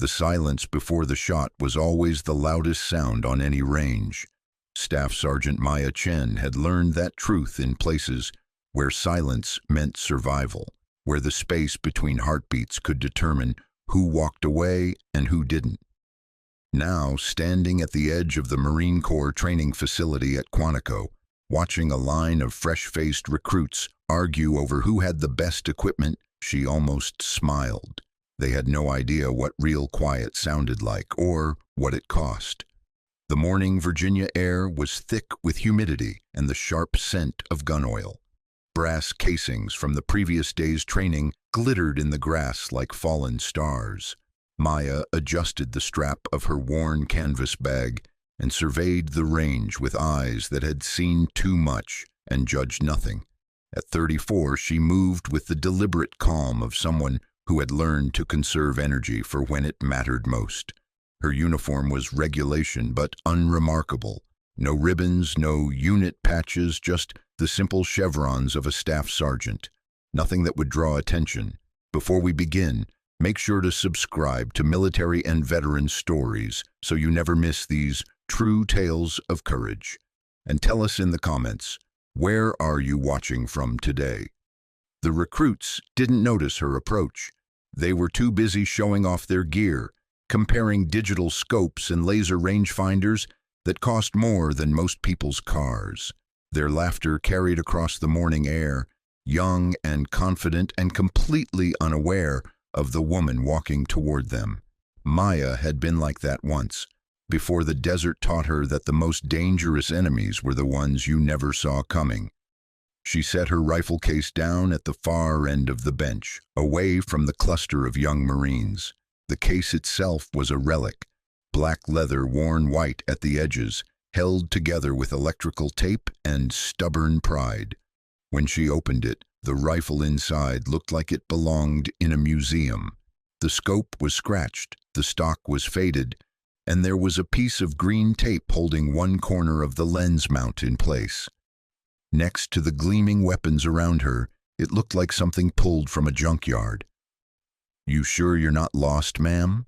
The silence before the shot was always the loudest sound on any range. Staff Sergeant Maya Chen had learned that truth in places where silence meant survival, where the space between heartbeats could determine who walked away and who didn't. Now, standing at the edge of the Marine Corps training facility at Quantico, watching a line of fresh-faced recruits argue over who had the best equipment, she almost smiled. They had no idea what real quiet sounded like or what it cost. The morning Virginia air was thick with humidity and the sharp scent of gun oil. Brass casings from the previous day's training glittered in the grass like fallen stars. Maya adjusted the strap of her worn canvas bag and surveyed the range with eyes that had seen too much and judged nothing. At 34, she moved with the deliberate calm of someone who had learned to conserve energy for when it mattered most. Her uniform was regulation but unremarkable. No ribbons, no unit patches, just the simple chevrons of a staff sergeant. Nothing that would draw attention. Before we begin, make sure to subscribe to Military and Veteran Stories so you never miss these true tales of courage. And tell us in the comments, where are you watching from today? The recruits didn't notice her approach. They were too busy showing off their gear, comparing digital scopes and laser rangefinders that cost more than most people's cars. Their laughter carried across the morning air, young and confident and completely unaware of the woman walking toward them. Maya had been like that once, before the desert taught her that the most dangerous enemies were the ones you never saw coming. She set her rifle case down at the far end of the bench, away from the cluster of young Marines. The case itself was a relic, black leather worn white at the edges, held together with electrical tape and stubborn pride. When she opened it, the rifle inside looked like it belonged in a museum. The scope was scratched, the stock was faded, and there was a piece of green tape holding one corner of the lens mount in place. Next to the gleaming weapons around her, it looked like something pulled from a junkyard. "You sure you're not lost, ma'am?"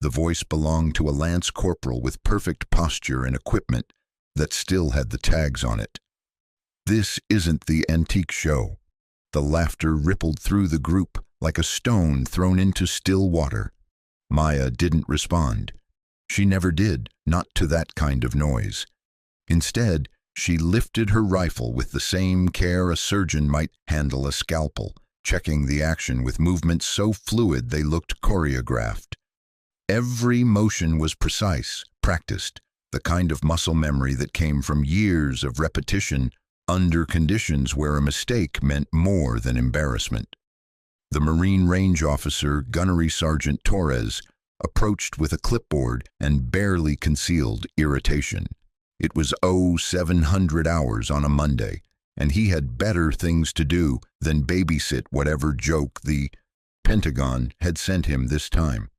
The voice belonged to a lance corporal with perfect posture and equipment that still had the tags on it. "This isn't the antique show." The laughter rippled through the group like a stone thrown into still water. Maya didn't respond. She never did, not to that kind of noise. Instead, she lifted her rifle with the same care a surgeon might handle a scalpel, checking the action with movements so fluid they looked choreographed. Every motion was precise, practiced, the kind of muscle memory that came from years of repetition under conditions where a mistake meant more than embarrassment. The Marine Range Officer, Gunnery Sergeant Torres, approached with a clipboard and barely concealed irritation. It was 0700 hours on a Monday, and he had better things to do than babysit whatever joke the Pentagon had sent him this time.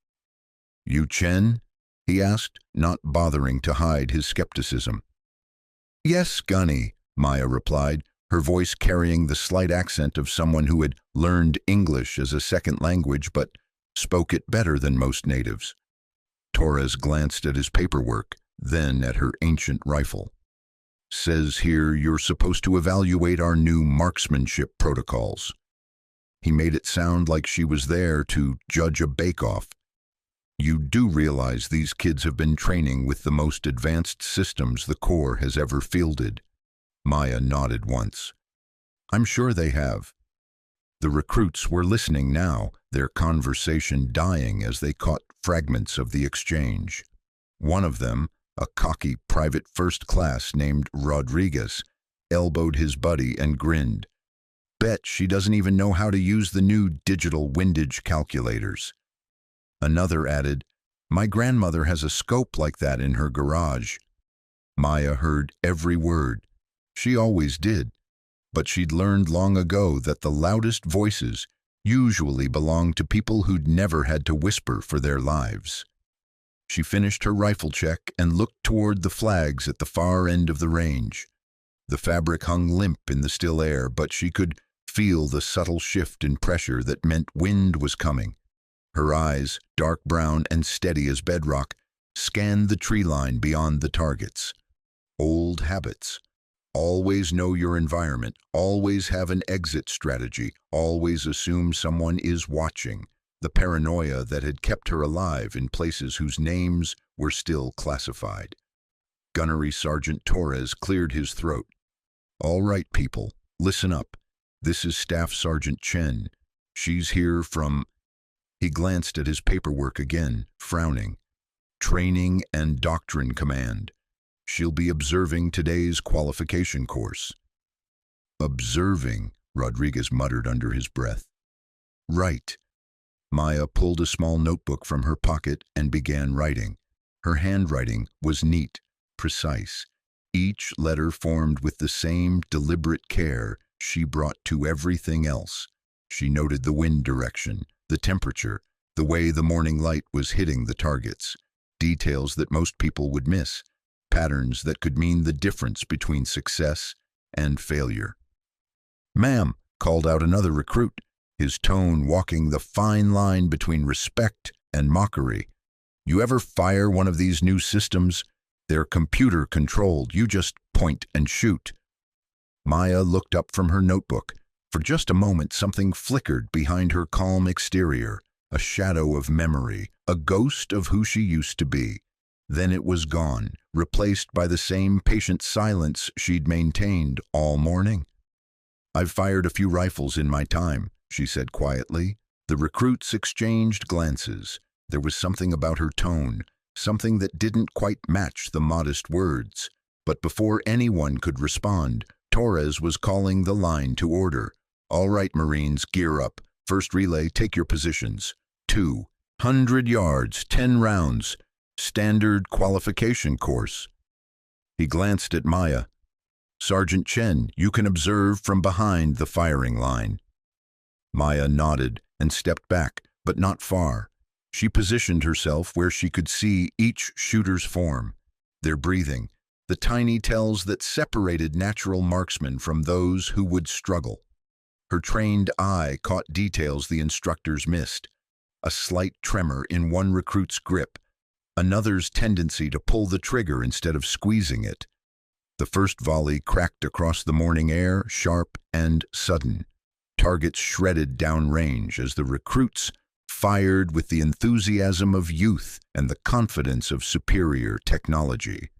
"You Chen?" he asked, not bothering to hide his skepticism. "Yes, Gunny," Maya replied, her voice carrying the slight accent of someone who had learned English as a second language but spoke it better than most natives. Torres glanced at his paperwork, then at her ancient rifle. "Says here you're supposed to evaluate our new marksmanship protocols." He made it sound like she was there to judge a bake-off. "You do realize these kids have been training with the most advanced systems the Corps has ever fielded?" Maya nodded once. "I'm sure they have." The recruits were listening now, their conversation dying as they caught fragments of the exchange. One of them, a cocky private first class named Rodriguez, elbowed his buddy and grinned. "Bet she doesn't even know how to use the new digital windage calculators." Another added, "My grandmother has a scope like that in her garage." Maya heard every word. She always did, but she'd learned long ago that the loudest voices usually belonged to people who'd never had to whisper for their lives. She finished her rifle check and looked toward the flags at the far end of the range. The fabric hung limp in the still air, but she could feel the subtle shift in pressure that meant wind was coming. Her eyes, dark brown and steady as bedrock, scanned the tree line beyond the targets. Old habits. Always know your environment, always have an exit strategy, always assume someone is watching. The paranoia that had kept her alive in places whose names were still classified. Gunnery Sergeant Torres cleared his throat. "All right, people, listen up. This is Staff Sergeant Chen. She's here from..." He glanced at his paperwork again, frowning. "Training and Doctrine Command. She'll be observing today's qualification course." "Observing," Rodriguez muttered under his breath. "Right." Maya pulled a small notebook from her pocket and began writing. Her handwriting was neat, precise. Each letter formed with the same deliberate care she brought to everything else. She noted the wind direction, the temperature, the way the morning light was hitting the targets. Details that most people would miss. Patterns that could mean the difference between success and failure. "Ma'am," called out another recruit, his tone walking the fine line between respect and mockery. "You ever fire one of these new systems? They're computer-controlled. You just point and shoot." Maya looked up from her notebook. For just a moment, something flickered behind her calm exterior, a shadow of memory, a ghost of who she used to be. Then it was gone, replaced by the same patient silence she'd maintained all morning. "I've fired a few rifles in my time," she said quietly. The recruits exchanged glances. There was something about her tone, something that didn't quite match the modest words. But before anyone could respond, Torres was calling the line to order. "All right, Marines, gear up. First relay, take your positions. 200 yards, 10 rounds. Standard qualification course." He glanced at Maya. "Sergeant Chen, you can observe from behind the firing line." Maya nodded and stepped back, but not far. She positioned herself where she could see each shooter's form, their breathing, the tiny tells that separated natural marksmen from those who would struggle. Her trained eye caught details the instructors missed. A slight tremor in one recruit's grip, another's tendency to pull the trigger instead of squeezing it. The first volley cracked across the morning air, sharp and sudden. Targets shredded downrange as the recruits fired with the enthusiasm of youth and the confidence of superior technology.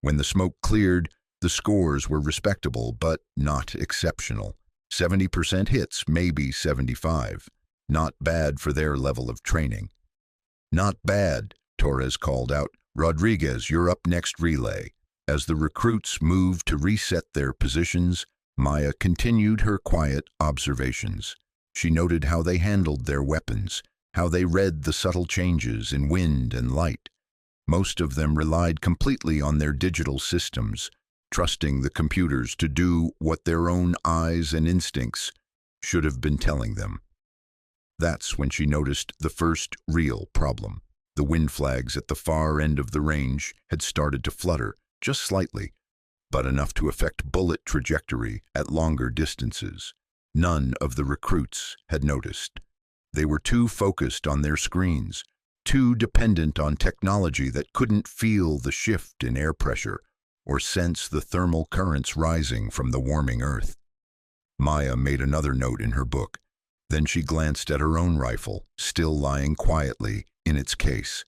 When the smoke cleared, the scores were respectable but not exceptional. 70% hits, maybe 75. Not bad for their level of training. "Not bad," Torres called out. "Rodriguez, you're up next relay." As the recruits moved to reset their positions, Maya continued her quiet observations. She noted how they handled their weapons, how they read the subtle changes in wind and light. Most of them relied completely on their digital systems, trusting the computers to do what their own eyes and instincts should have been telling them. That's when she noticed the first real problem. The wind flags at the far end of the range had started to flutter, just slightly, but enough to affect bullet trajectory at longer distances. None of the recruits had noticed. They were too focused on their screens, too dependent on technology that couldn't feel the shift in air pressure or sense the thermal currents rising from the warming earth. Maya made another note in her book. Then she glanced at her own rifle, still lying quietly in its case.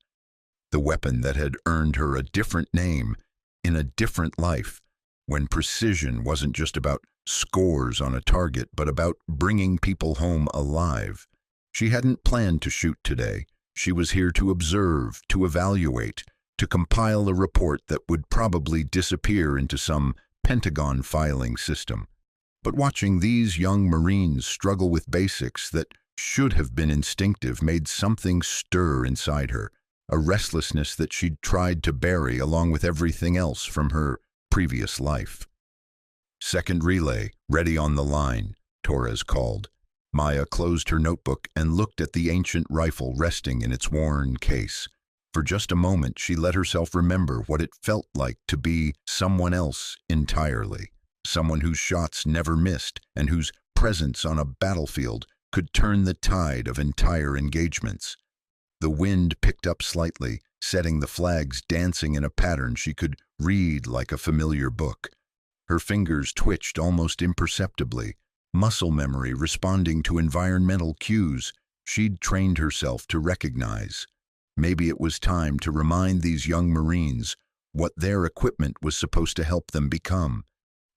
The weapon that had earned her a different name in a different life, when precision wasn't just about scores on a target, but about bringing people home alive. She hadn't planned to shoot today. She was here to observe, to evaluate, to compile a report that would probably disappear into some Pentagon filing system. But watching these young Marines struggle with basics that should have been instinctive made something stir inside her, a restlessness that she'd tried to bury along with everything else from her previous life. "Second relay, ready on the line," Torres called. Maya closed her notebook and looked at the ancient rifle resting in its worn case. For just a moment, she let herself remember what it felt like to be someone else entirely, someone whose shots never missed and whose presence on a battlefield could turn the tide of entire engagements. The wind picked up slightly, setting the flags dancing in a pattern she could read like a familiar book. Her fingers twitched almost imperceptibly, muscle memory responding to environmental cues she'd trained herself to recognize. Maybe it was time to remind these young Marines what their equipment was supposed to help them become.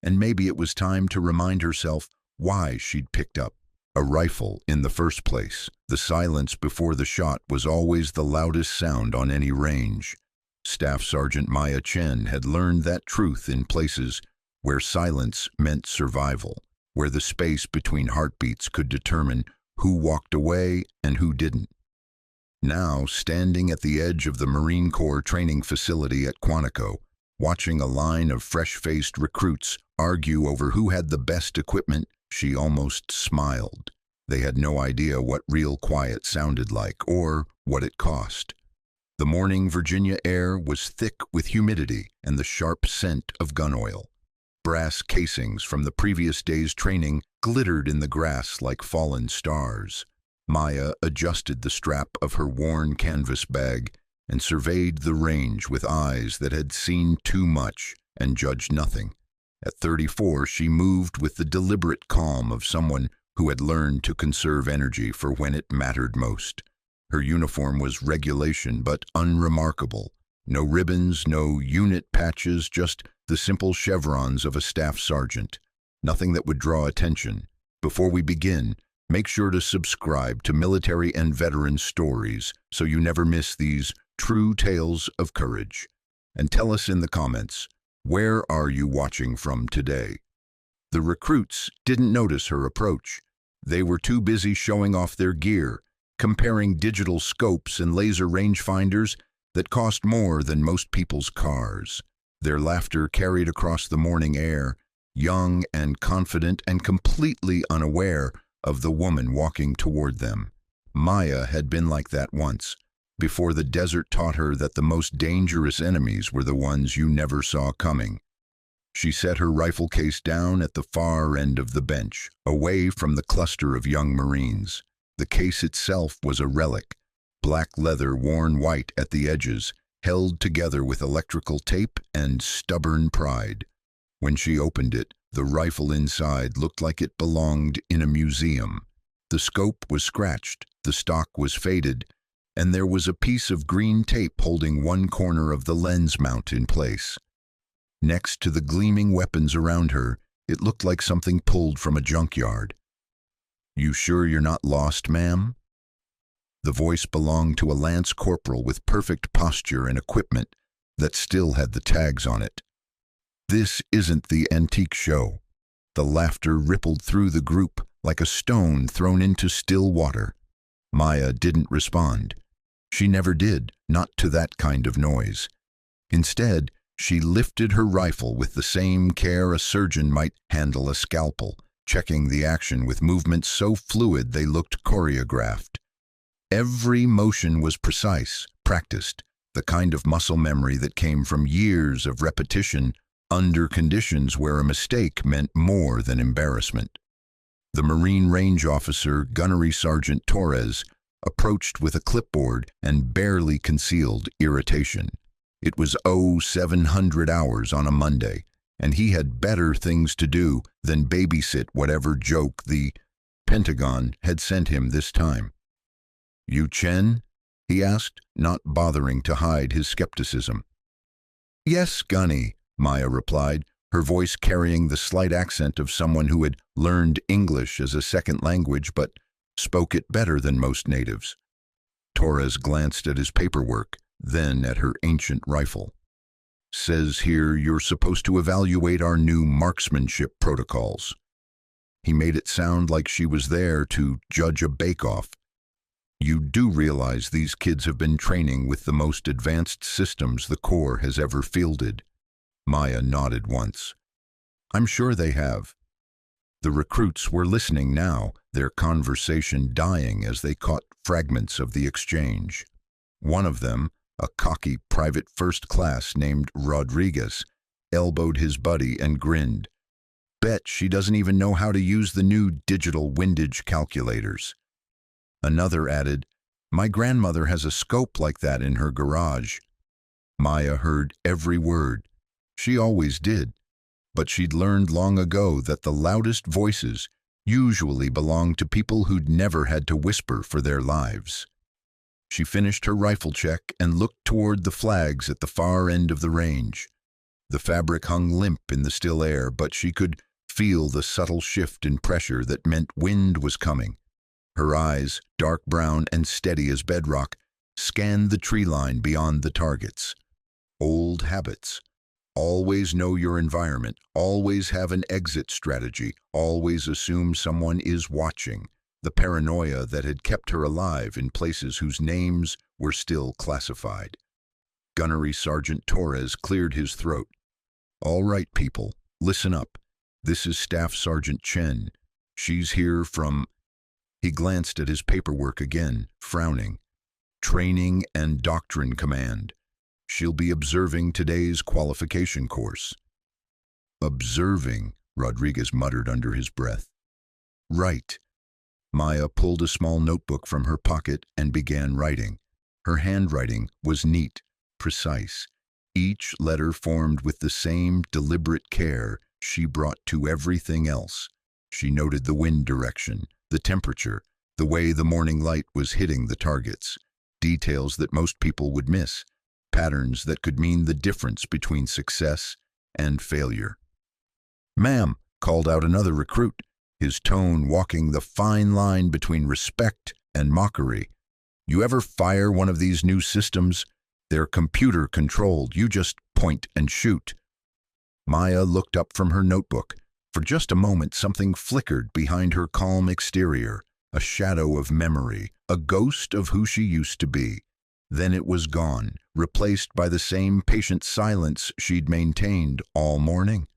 And maybe it was time to remind herself why she'd picked up a rifle in the first place. The silence before the shot was always the loudest sound on any range. Staff Sergeant Maya Chen had learned that truth in places where silence meant survival, where the space between heartbeats could determine who walked away and who didn't. Now, standing at the edge of the Marine Corps training facility at Quantico, watching a line of fresh-faced recruits argue over who had the best equipment, she almost smiled. They had no idea what real quiet sounded like or what it cost. The morning Virginia air was thick with humidity and the sharp scent of gun oil. Brass casings from the previous day's training glittered in the grass like fallen stars. Maya adjusted the strap of her worn canvas bag and surveyed the range with eyes that had seen too much and judged nothing. At 34, she moved with the deliberate calm of someone who had learned to conserve energy for when it mattered most. Her uniform was regulation but unremarkable. No ribbons, no unit patches, just the simple chevrons of a staff sergeant. Nothing that would draw attention. Before we begin, make sure to subscribe to Military and Veteran Stories so you never miss these true tales of courage. And tell us in the comments, where are you watching from today? The recruits didn't notice her approach. They were too busy showing off their gear, comparing digital scopes and laser rangefinders that cost more than most people's cars. Their laughter carried across the morning air, young and confident and completely unaware of the woman walking toward them. Maya had been like that once, before the desert taught her that the most dangerous enemies were the ones you never saw coming. She set her rifle case down at the far end of the bench, away from the cluster of young Marines. The case itself was a relic, black leather worn white at the edges, held together with electrical tape and stubborn pride. When she opened it, the rifle inside looked like it belonged in a museum. The scope was scratched, the stock was faded, and there was a piece of green tape holding one corner of the lens mount in place. Next to the gleaming weapons around her, it looked like something pulled from a junkyard. "You sure you're not lost, ma'am?" The voice belonged to a lance corporal with perfect posture and equipment that still had the tags on it. "This isn't the antique show." The laughter rippled through the group like a stone thrown into still water. Maya didn't respond. She never did, not to that kind of noise. Instead, she lifted her rifle with the same care a surgeon might handle a scalpel, checking the action with movements so fluid they looked choreographed. Every motion was precise, practiced, the kind of muscle memory that came from years of repetition under conditions where a mistake meant more than embarrassment. The Marine Range Officer, Gunnery Sergeant Torres, approached with a clipboard and barely concealed irritation. It was 0700 hours on a Monday, and he had better things to do than babysit whatever joke the Pentagon had sent him this time. "You Chen?" he asked, not bothering to hide his skepticism. "Yes, Gunny," Maya replied, her voice carrying the slight accent of someone who had learned English as a second language but spoke it better than most natives. Torres glanced at his paperwork, then at her ancient rifle. "Says here you're supposed to evaluate our new marksmanship protocols." He made it sound like she was there to judge a bake-off. "You do realize these kids have been training with the most advanced systems the Corps has ever fielded?" Maya nodded once. "I'm sure they have." The recruits were listening now, their conversation dying as they caught fragments of the exchange. One of them, a cocky private first class named Rodriguez, elbowed his buddy and grinned. "Bet she doesn't even know how to use the new digital windage calculators." Another added, My grandmother has a scope like that in her garage. Maya heard every word. She always did, but she'd learned long ago that the loudest voices usually belonged to people who'd never had to whisper for their lives. She finished her rifle check and looked toward the flags at the far end of the range. The fabric hung limp in the still air, but she could feel the subtle shift in pressure that meant wind was coming. Her eyes, dark brown and steady as bedrock, scanned the tree line beyond the targets. Old habits. Always know your environment, always have an exit strategy, always assume someone is watching. The paranoia that had kept her alive in places whose names were still classified. Gunnery Sergeant Torres cleared his throat. All right, people, listen up. This is Staff Sergeant Chen. She's here from... He glanced at his paperwork again, frowning. Training and Doctrine Command. She'll be observing today's qualification course. Observing, Rodriguez muttered under his breath. Right. Maya pulled a small notebook from her pocket and began writing. Her handwriting was neat, precise. Each letter formed with the same deliberate care she brought to everything else. She noted the wind direction, the temperature, the way the morning light was hitting the targets, details that most people would miss, patterns that could mean the difference between success and failure. "Ma'am," called out another recruit, his tone walking the fine line between respect and mockery. "You ever fire one of these new systems? They're computer-controlled. You just point and shoot." Maya looked up from her notebook. For just a moment, something flickered behind her calm exterior, a shadow of memory, a ghost of who she used to be. Then it was gone, replaced by the same patient silence she'd maintained all morning.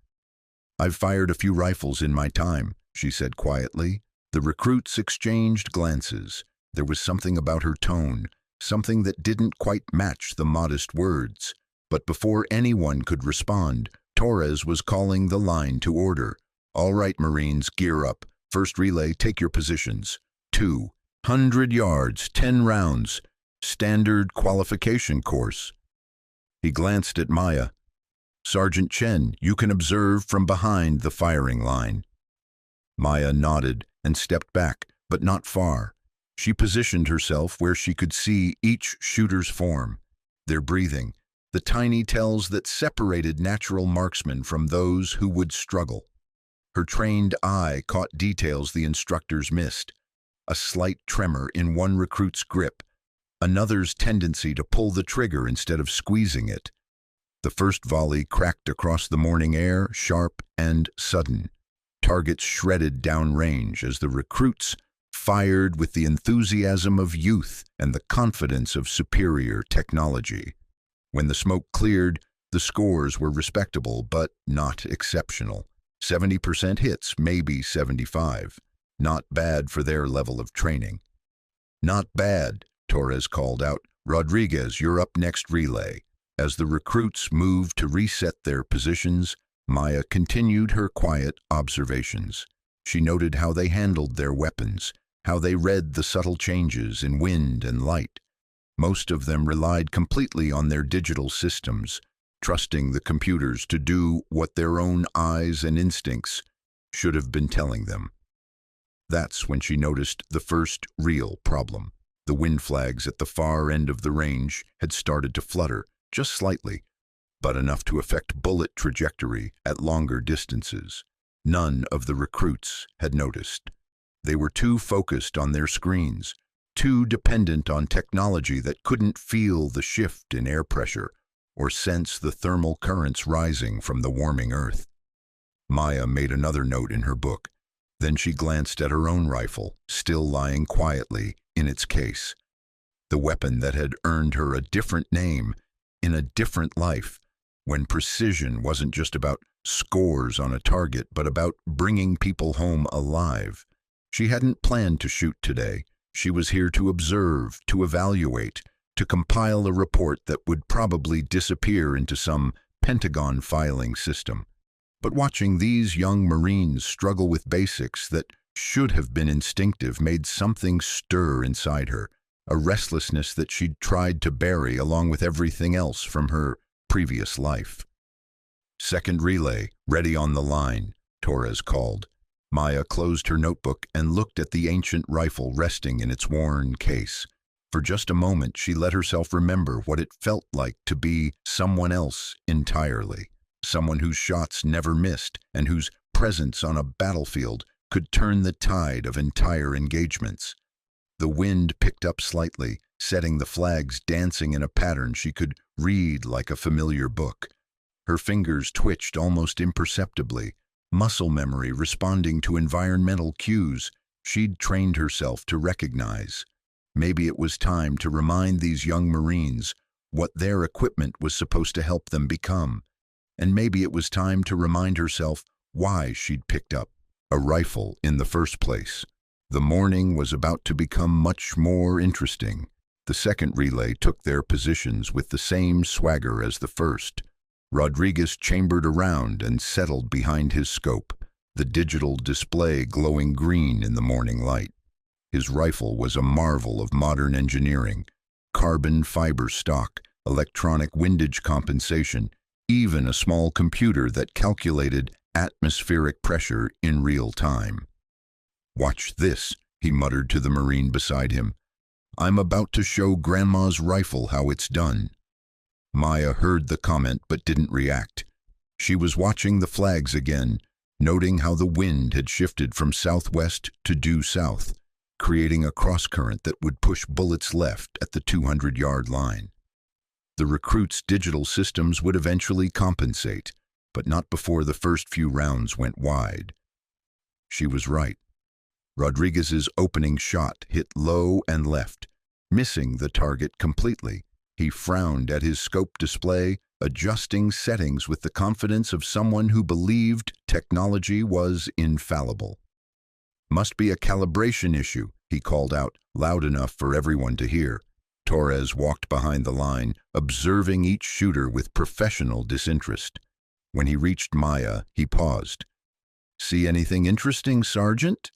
"I've fired a few rifles in my time," she said quietly. The recruits exchanged glances. There was something about her tone, something that didn't quite match the modest words. But before anyone could respond, Torres was calling the line to order. "All right, Marines, gear up. First relay, take your positions. 200 yards, 10 rounds. Standard qualification course." He glanced at Maya. "Sergeant Chen, you can observe from behind the firing line." Maya nodded and stepped back, but not far. She positioned herself where she could see each shooter's form, their breathing, the tiny tells that separated natural marksmen from those who would struggle. Her trained eye caught details the instructors missed. A slight tremor in one recruit's grip, another's tendency to pull the trigger instead of squeezing it. The first volley cracked across the morning air, sharp and sudden. Targets shredded downrange as the recruits fired with the enthusiasm of youth and the confidence of superior technology. When the smoke cleared, the scores were respectable but not exceptional. 70% hits, maybe 75. Not bad for their level of training. "Not bad," Torres called out. "Rodriguez, you're up next relay." As the recruits moved to reset their positions, Maya continued her quiet observations. She noted how they handled their weapons, how they read the subtle changes in wind and light. Most of them relied completely on their digital systems, trusting the computers to do what their own eyes and instincts should have been telling them. That's when she noticed the first real problem. The wind flags at the far end of the range had started to flutter, just slightly, but enough to affect bullet trajectory at longer distances. None of the recruits had noticed. They were too focused on their screens, too dependent on technology that couldn't feel the shift in air pressure or sense the thermal currents rising from the warming earth. Maya made another note in her book. Then she glanced at her own rifle, still lying quietly in its case. The weapon that had earned her a different name in a different life, when precision wasn't just about scores on a target, but about bringing people home alive. She hadn't planned to shoot today. She was here to observe, to evaluate, to compile a report that would probably disappear into some Pentagon filing system. But watching these young Marines struggle with basics that should have been instinctive made something stir inside her, a restlessness that she'd tried to bury along with everything else from her previous life. "Second relay, ready on the line," Torres called. Maya closed her notebook and looked at the ancient rifle resting in its worn case. For just a moment, she let herself remember what it felt like to be someone else entirely, someone whose shots never missed and whose presence on a battlefield could turn the tide of entire engagements. The wind picked up slightly, setting the flags dancing in a pattern she could read like a familiar book. Her fingers twitched almost imperceptibly, muscle memory responding to environmental cues she'd trained herself to recognize. Maybe it was time to remind these young Marines what their equipment was supposed to help them become. And maybe it was time to remind herself why she'd picked up a rifle in the first place. The morning was about to become much more interesting. The second relay took their positions with the same swagger as the first. Rodriguez chambered around and settled behind his scope, the digital display glowing green in the morning light. His rifle was a marvel of modern engineering: carbon fiber stock, electronic windage compensation, even a small computer that calculated atmospheric pressure in real time. "Watch this," he muttered to the Marine beside him. "I'm about to show Grandma's rifle how it's done." Maya heard the comment but didn't react. She was watching the flags again, noting how the wind had shifted from southwest to due south, creating a cross-current that would push bullets left at the 200-yard line. The recruits' digital systems would eventually compensate, but not before the first few rounds went wide. She was right. Rodriguez's opening shot hit low and left, missing the target completely. He frowned at his scope display, adjusting settings with the confidence of someone who believed technology was infallible. "Must be a calibration issue," he called out, loud enough for everyone to hear. Torres walked behind the line, observing each shooter with professional disinterest. When he reached Maya, he paused. "See anything interesting, Sergeant?"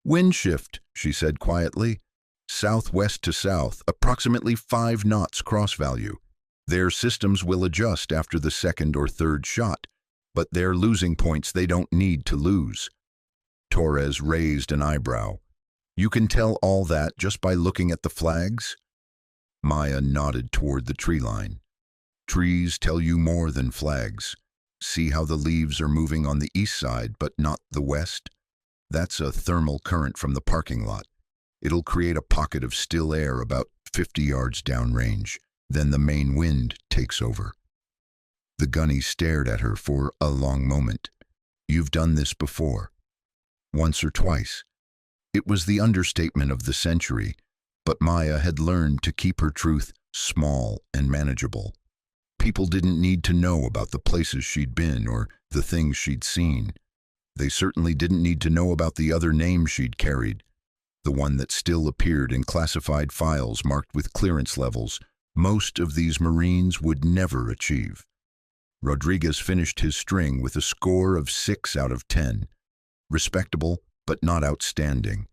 "Wind shift," she said quietly. "Southwest to south, approximately 5 knots cross value. Their systems will adjust after the second or third shot, but they're losing points they don't need to lose." Torres raised an eyebrow. "You can tell all that just by looking at the flags?" Maya nodded toward the tree line. "Trees tell you more than flags. See how the leaves are moving on the east side but not the west? That's a thermal current from the parking lot. It'll create a pocket of still air about 50 yards downrange. Then the main wind takes over." The gunny stared at her for a long moment. "You've done this before." "Once or twice." It was the understatement of the century, but Maya had learned to keep her truth small and manageable. People didn't need to know about the places she'd been or the things she'd seen. They certainly didn't need to know about the other name she'd carried, the one that still appeared in classified files marked with clearance levels most of these Marines would never achieve. Rodriguez finished his string with a score of 6 out of 10. Respectable, but not outstanding.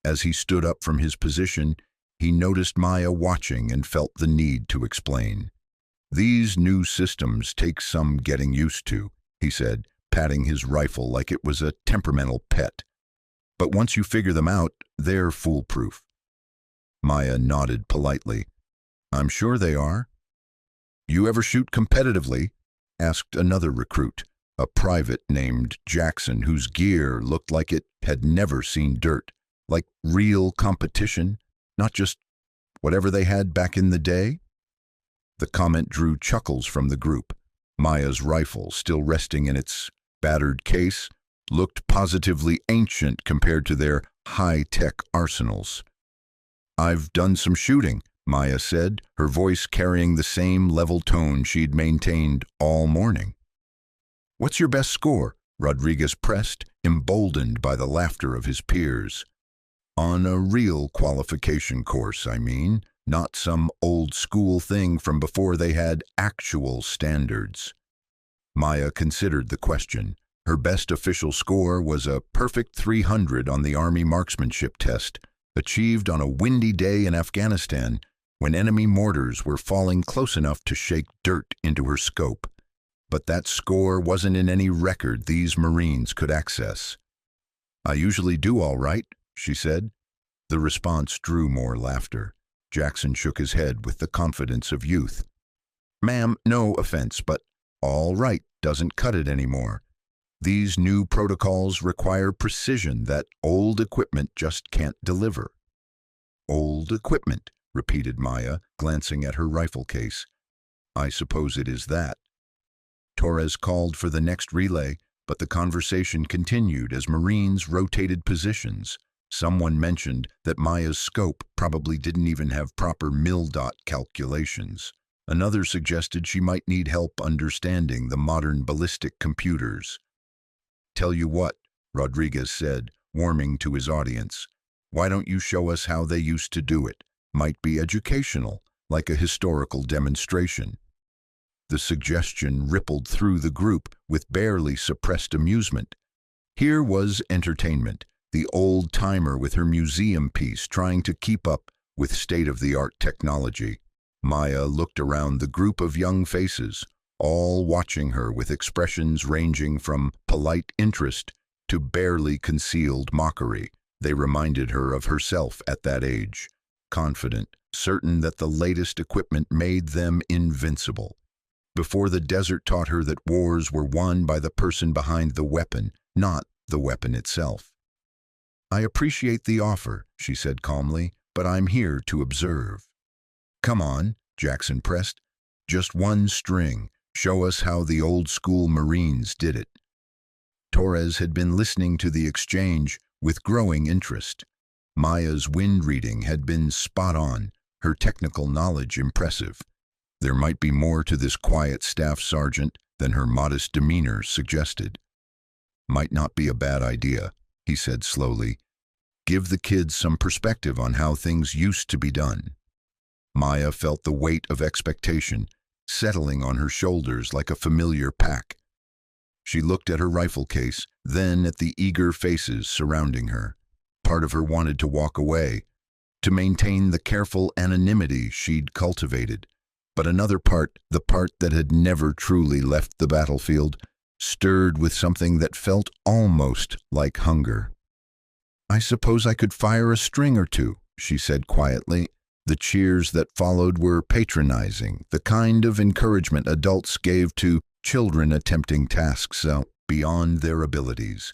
As he stood up from his position, he noticed Maya watching and felt the need to explain. "These new systems take some getting used to," he said, patting his rifle like it was a temperamental pet. "But once you figure them out, they're foolproof." Maya nodded politely. "I'm sure they are." "You ever shoot competitively?" asked another recruit, a private named Jackson, whose gear looked like it had never seen dirt, like real competition, not just whatever they had back in the day. The comment drew chuckles from the group. Maya's rifle, still resting in its battered case, looked positively ancient compared to their high-tech arsenals. "I've done some shooting," Maya said, her voice carrying the same level tone she'd maintained all morning. "What's your best score?" Rodriguez pressed, emboldened by the laughter of his peers. "On a real qualification course, I mean, not some old-school thing from before they had actual standards." Maya considered the question. Her best official score was a perfect 300 on the Army marksmanship test, achieved on a windy day in Afghanistan when enemy mortars were falling close enough to shake dirt into her scope. But that score wasn't in any record these Marines could access. "I usually do all right," she said. The response drew more laughter. Jackson shook his head with the confidence of youth. "Ma'am, no offense, but all right doesn't cut it anymore. These new protocols require precision that old equipment just can't deliver." "Old equipment," repeated Maya, glancing at her rifle case. "I suppose it is that." Torres called for the next relay, but the conversation continued as Marines rotated positions. Someone mentioned that Maya's scope probably didn't even have proper mil-dot calculations. Another suggested she might need help understanding the modern ballistic computers. "Tell you what," Rodriguez said, warming to his audience. "Why don't you show us how they used to do it? Might be educational, like a historical demonstration." The suggestion rippled through the group with barely suppressed amusement. Here was entertainment, the old-timer with her museum piece trying to keep up with state-of-the-art technology. Maya looked around the group of young faces, all watching her with expressions ranging from polite interest to barely concealed mockery. They reminded her of herself at that age, confident, certain that the latest equipment made them invincible. Before the desert taught her that wars were won by the person behind the weapon, not the weapon itself. "I appreciate the offer," she said calmly, "but I'm here to observe." "Come on," Jackson pressed. "Just one string. Show us how the old-school Marines did it." Torres had been listening to the exchange with growing interest. Maya's wind reading had been spot on, her technical knowledge impressive. There might be more to this quiet staff sergeant than her modest demeanor suggested. "Might not be a bad idea," he said slowly. "Give the kids some perspective on how things used to be done." Maya felt the weight of expectation settling on her shoulders like a familiar pack. She looked at her rifle case, then at the eager faces surrounding her. Part of her wanted to walk away, to maintain the careful anonymity she'd cultivated. But another part, the part that had never truly left the battlefield, stirred with something that felt almost like hunger. "I suppose I could fire a string or two," she said quietly. The cheers that followed were patronizing, the kind of encouragement adults gave to children attempting tasks out beyond their abilities.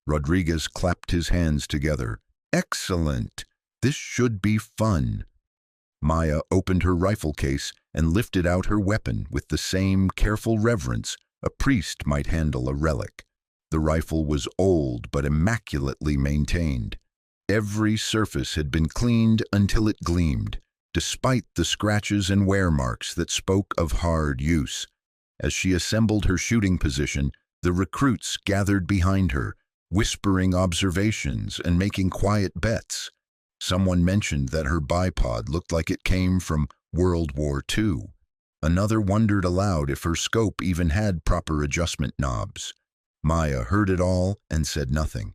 Rodriguez clapped his hands together. "Excellent! This should be fun." Maya opened her rifle case and lifted out her weapon with the same careful reverence a priest might handle a relic. The rifle was old but immaculately maintained. Every surface had been cleaned until it gleamed, despite the scratches and wear marks that spoke of hard use. As she assembled her shooting position, the recruits gathered behind her, whispering observations and making quiet bets. Someone mentioned that her bipod looked like it came from World War II. Another wondered aloud if her scope even had proper adjustment knobs. Maya heard it all and said nothing.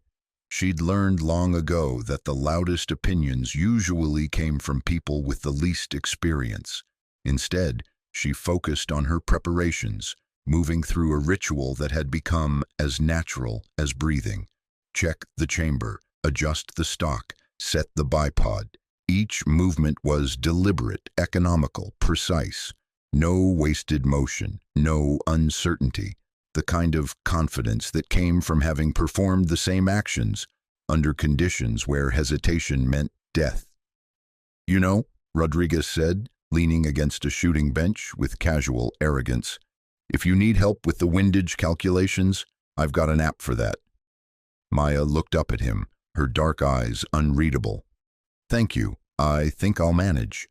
She'd learned long ago that the loudest opinions usually came from people with the least experience. Instead, she focused on her preparations, moving through a ritual that had become as natural as breathing. Check the chamber, adjust the stock, set the bipod. Each movement was deliberate, economical, precise. No wasted motion, no uncertainty. The kind of confidence that came from having performed the same actions under conditions where hesitation meant death. "You know," Rodriguez said, leaning against a shooting bench with casual arrogance, "if you need help with the windage calculations, I've got an app for that." Maya looked up at him, her dark eyes unreadable. "Thank you. I think I'll manage."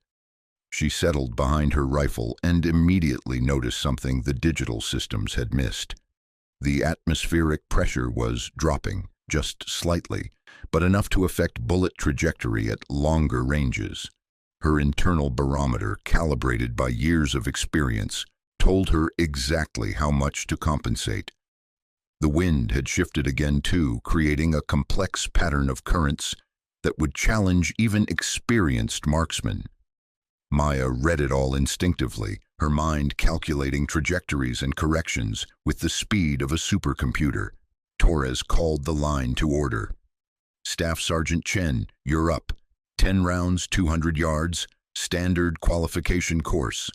She settled behind her rifle and immediately noticed something the digital systems had missed. The atmospheric pressure was dropping, just slightly, but enough to affect bullet trajectory at longer ranges. Her internal barometer, calibrated by years of experience, told her exactly how much to compensate. The wind had shifted again too, creating a complex pattern of currents that would challenge even experienced marksmen. Maya read it all instinctively, her mind calculating trajectories and corrections with the speed of a supercomputer. Torres called the line to order. "Staff Sergeant Chen, you're up. 10 rounds, 200 yards, standard qualification course."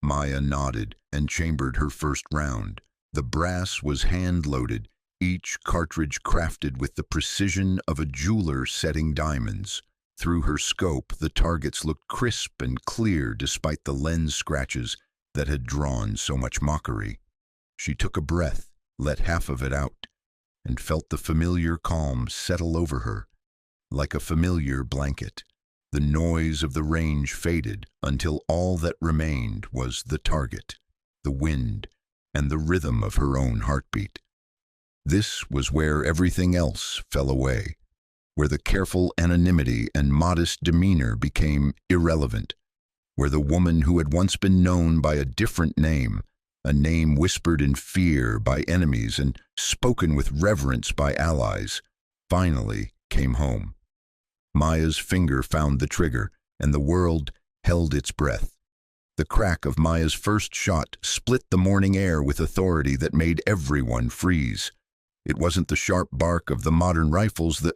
Maya nodded and chambered her first round. The brass was hand-loaded, each cartridge crafted with the precision of a jeweler setting diamonds. Through her scope, the targets looked crisp and clear despite the lens scratches that had drawn so much mockery. She took a breath, let half of it out, and felt the familiar calm settle over her, like a familiar blanket. The noise of the range faded until all that remained was the target, the wind, and the rhythm of her own heartbeat. This was where everything else fell away, where the careful anonymity and modest demeanor became irrelevant, where the woman who had once been known by a different name, a name whispered in fear by enemies and spoken with reverence by allies, finally came home. Maya's finger found the trigger, and the world held its breath. The crack of Maya's first shot split the morning air with authority that made everyone freeze. It wasn't the sharp bark of the modern rifles that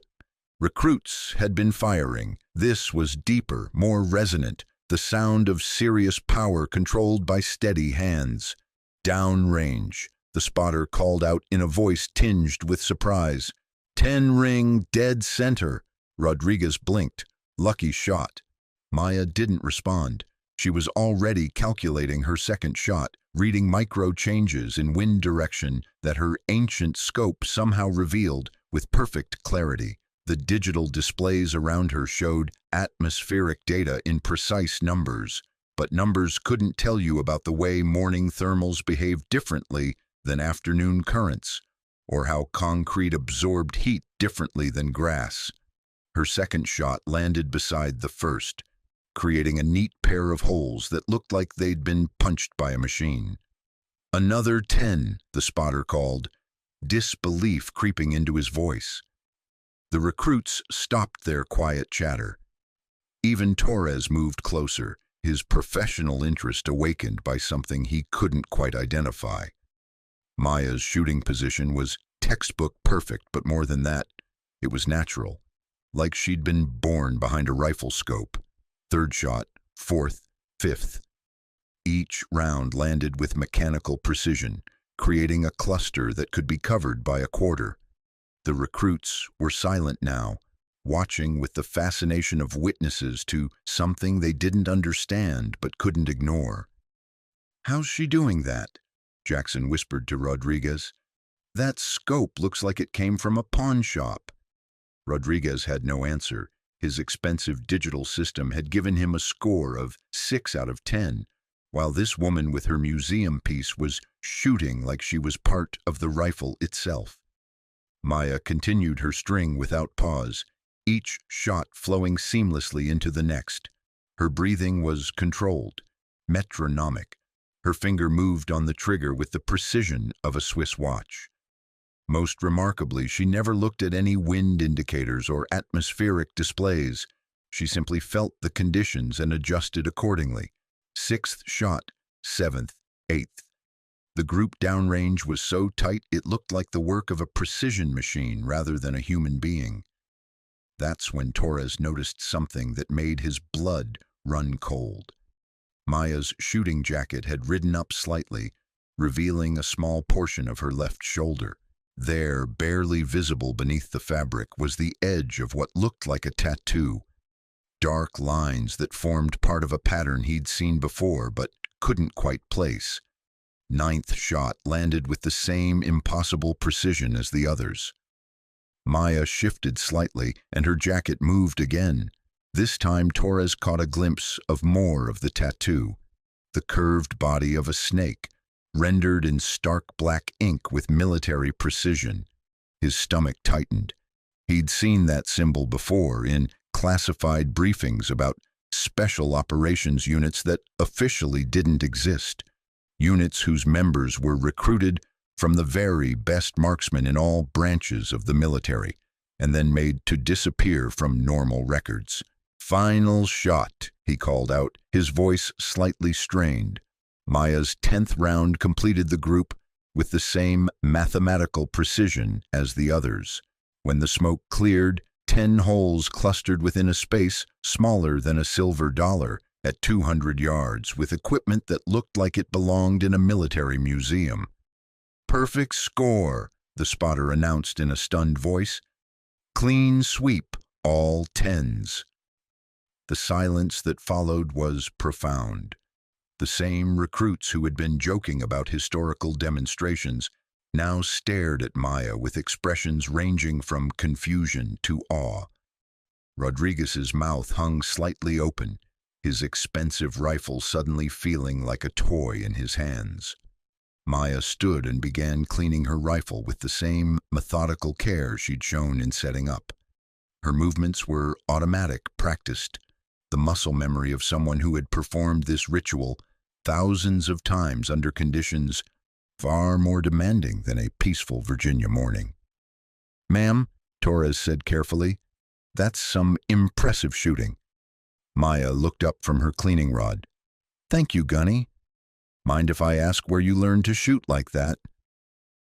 recruits had been firing. This was deeper, more resonant, the sound of serious power controlled by steady hands. "Downrange," the spotter called out in a voice tinged with surprise. "10 ring, dead center." Rodriguez blinked. "Lucky shot." Maya didn't respond. She was already calculating her second shot, reading micro changes in wind direction that her ancient scope somehow revealed with perfect clarity. The digital displays around her showed atmospheric data in precise numbers, but numbers couldn't tell you about the way morning thermals behave differently than afternoon currents, or how concrete absorbed heat differently than grass. Her second shot landed beside the first, creating a neat pair of holes that looked like they'd been punched by a machine. "Another 10, the spotter called, disbelief creeping into his voice. The recruits stopped their quiet chatter. Even Torres moved closer, his professional interest awakened by something he couldn't quite identify. Maya's shooting position was textbook perfect, but more than that, it was natural, like she'd been born behind a rifle scope. Third shot, fourth, fifth. Each round landed with mechanical precision, creating a cluster that could be covered by a quarter. The recruits were silent now, watching with the fascination of witnesses to something they didn't understand but couldn't ignore. "How's she doing that?" Jackson whispered to Rodriguez. "That scope looks like it came from a pawn shop." Rodriguez had no answer. His expensive digital system had given him a score of 6 out of 10, while this woman with her museum piece was shooting like she was part of the rifle itself. Maya continued her string without pause, each shot flowing seamlessly into the next. Her breathing was controlled, metronomic. Her finger moved on the trigger with the precision of a Swiss watch. Most remarkably, she never looked at any wind indicators or atmospheric displays. She simply felt the conditions and adjusted accordingly. Sixth shot, seventh, eighth. The group downrange was so tight it looked like the work of a precision machine rather than a human being. That's when Torres noticed something that made his blood run cold. Maya's shooting jacket had ridden up slightly, revealing a small portion of her left shoulder. There, barely visible beneath the fabric, was the edge of what looked like a tattoo. Dark lines that formed part of a pattern he'd seen before but couldn't quite place. Ninth shot landed with the same impossible precision as the others. Maya shifted slightly, and her jacket moved again. This time Torres caught a glimpse of more of the tattoo, the curved body of a snake, rendered in stark black ink with military precision. His stomach tightened. He'd seen that symbol before in classified briefings about special operations units that officially didn't exist. Units whose members were recruited from the very best marksmen in all branches of the military, and then made to disappear from normal records. "Final shot," he called out, his voice slightly strained. Maya's 10th round completed the group with the same mathematical precision as the others. When the smoke cleared, 10 holes clustered within a space smaller than a silver dollar at 200 yards, with equipment that looked like it belonged in a military museum. "Perfect score," the spotter announced in a stunned voice. "Clean sweep, all 10s." The silence that followed was profound. The same recruits who had been joking about historical demonstrations now stared at Maya with expressions ranging from confusion to awe. Rodriguez's mouth hung slightly open, his expensive rifle suddenly feeling like a toy in his hands. Maya stood and began cleaning her rifle with the same methodical care she'd shown in setting up. Her movements were automatic, practiced, the muscle memory of someone who had performed this ritual thousands of times under conditions far more demanding than a peaceful Virginia morning. "Ma'am," Torres said carefully, "that's some impressive shooting." Maya looked up from her cleaning rod. "Thank you, Gunny. Mind if I ask where you learned to shoot like that?"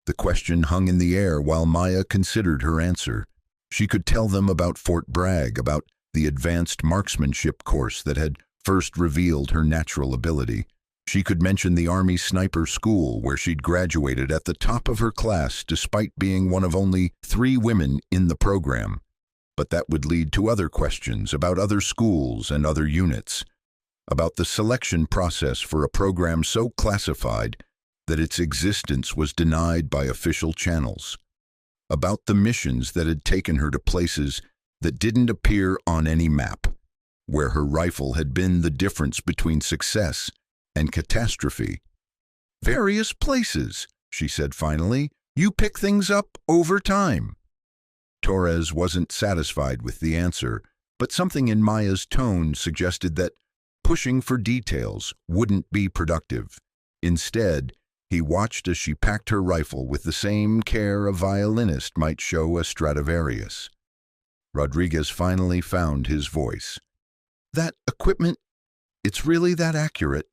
The question hung in the air while Maya considered her answer. She could tell them about Fort Bragg, about the advanced marksmanship course that had first revealed her natural ability. She could mention the Army Sniper School where she'd graduated at the top of her class despite being one of only 3 women in the program. But that would lead to other questions about other schools and other units, about the selection process for a program so classified that its existence was denied by official channels, about the missions that had taken her to places that didn't appear on any map, where her rifle had been the difference between success and catastrophe. "Various places," she said finally. "You pick things up over time." Torres wasn't satisfied with the answer, but something in Maya's tone suggested that pushing for details wouldn't be productive. Instead, he watched as she packed her rifle with the same care a violinist might show a Stradivarius. Rodriguez finally found his voice. "That equipment, it's really that accurate?"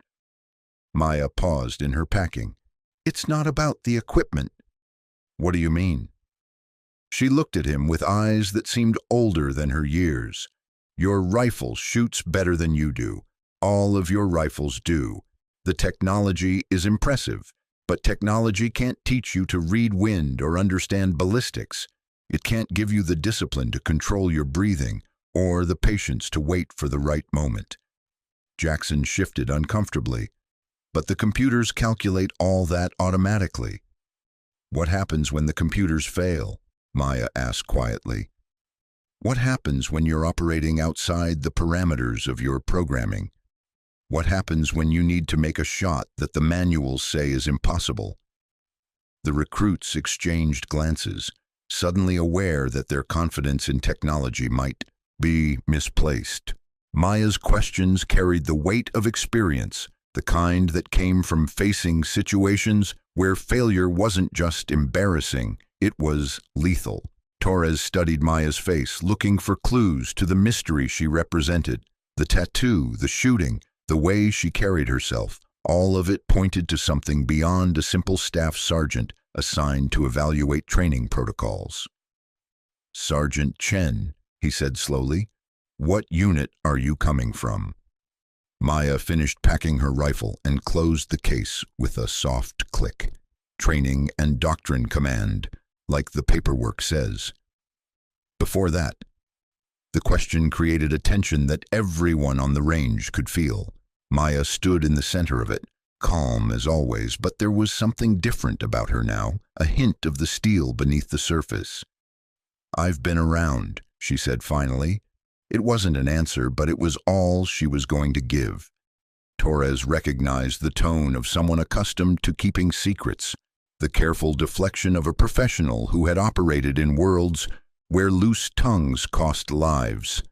Maya paused in her packing. "It's not about the equipment." "What do you mean?" She looked at him with eyes that seemed older than her years. "Your rifle shoots better than you do. All of your rifles do. The technology is impressive, but technology can't teach you to read wind or understand ballistics. It can't give you the discipline to control your breathing or the patience to wait for the right moment." Jackson shifted uncomfortably. "But the computers calculate all that automatically." "What happens when the computers fail?" Maya asked quietly. "What happens when you're operating outside the parameters of your programming? What happens when you need to make a shot that the manuals say is impossible?" The recruits exchanged glances, suddenly aware that their confidence in technology might be misplaced. Maya's questions carried the weight of experience, the kind that came from facing situations where failure wasn't just embarrassing, it was lethal. Torres studied Maya's face, looking for clues to the mystery she represented. The tattoo, the shooting, the way she carried herself, all of it pointed to something beyond a simple staff sergeant assigned to evaluate training protocols. "Sergeant Chen," he said slowly, "what unit are you coming from?" Maya finished packing her rifle and closed the case with a soft click. "Training and Doctrine Command, like the paperwork says." Before that, the question created a tension that everyone on the range could feel. Maya stood in the center of it, calm as always, but there was something different about her now, a hint of the steel beneath the surface. "I've been around," she said finally. It wasn't an answer, but it was all she was going to give. Torres recognized the tone of someone accustomed to keeping secrets, the careful deflection of a professional who had operated in worlds where loose tongues cost lives.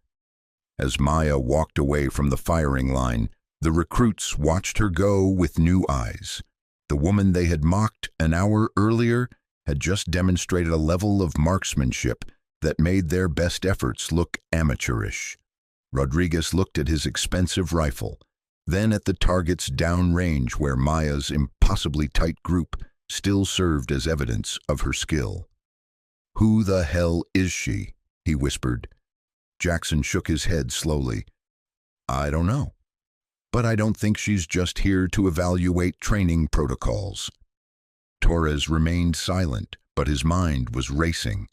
As Maya walked away from the firing line, the recruits watched her go with new eyes. The woman they had mocked an hour earlier had just demonstrated a level of marksmanship that made their best efforts look amateurish. Rodriguez looked at his expensive rifle, then at the target's downrange where Maya's impossibly tight group still served as evidence of her skill. "Who the hell is she?" he whispered. Jackson shook his head slowly. "I don't know. But I don't think she's just here to evaluate training protocols." Torres remained silent, but his mind was racing.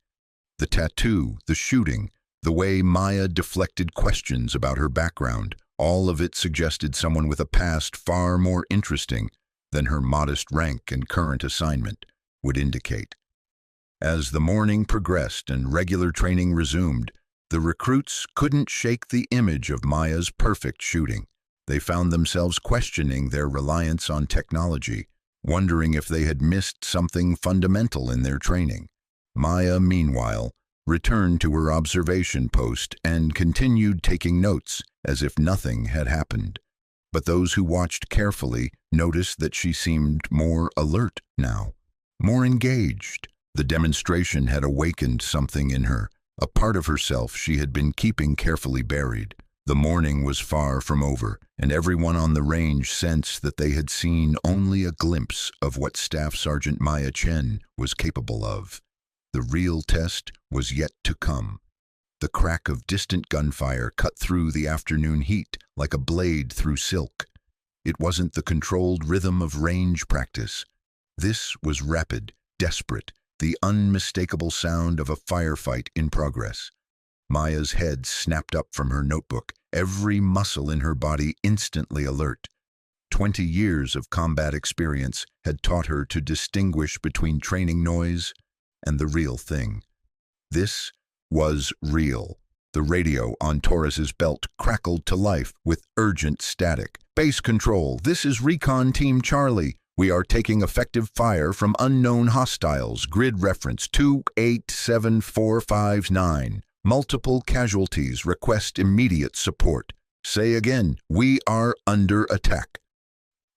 The tattoo, the shooting, the way Maya deflected questions about her background, all of it suggested someone with a past far more interesting than her modest rank and current assignment would indicate. As the morning progressed and regular training resumed, the recruits couldn't shake the image of Maya's perfect shooting. They found themselves questioning their reliance on technology, wondering if they had missed something fundamental in their training. Maya, meanwhile, returned to her observation post and continued taking notes as if nothing had happened. But those who watched carefully noticed that she seemed more alert now, more engaged. The demonstration had awakened something in her, a part of herself she had been keeping carefully buried. The morning was far from over, and everyone on the range sensed that they had seen only a glimpse of what Staff Sergeant Maya Chen was capable of. The real test was yet to come. The crack of distant gunfire cut through the afternoon heat like a blade through silk. It wasn't the controlled rhythm of range practice. This was rapid, desperate, the unmistakable sound of a firefight in progress. Maya's head snapped up from her notebook, every muscle in her body instantly alert. 20 years of combat experience had taught her to distinguish between training noise and the real thing. This was real. The radio on Torres's belt crackled to life with urgent static. "Base control, this is Recon Team Charlie. We are taking effective fire from unknown hostiles. Grid reference 287459. Multiple casualties. Request immediate support." "Say again." "We are under attack."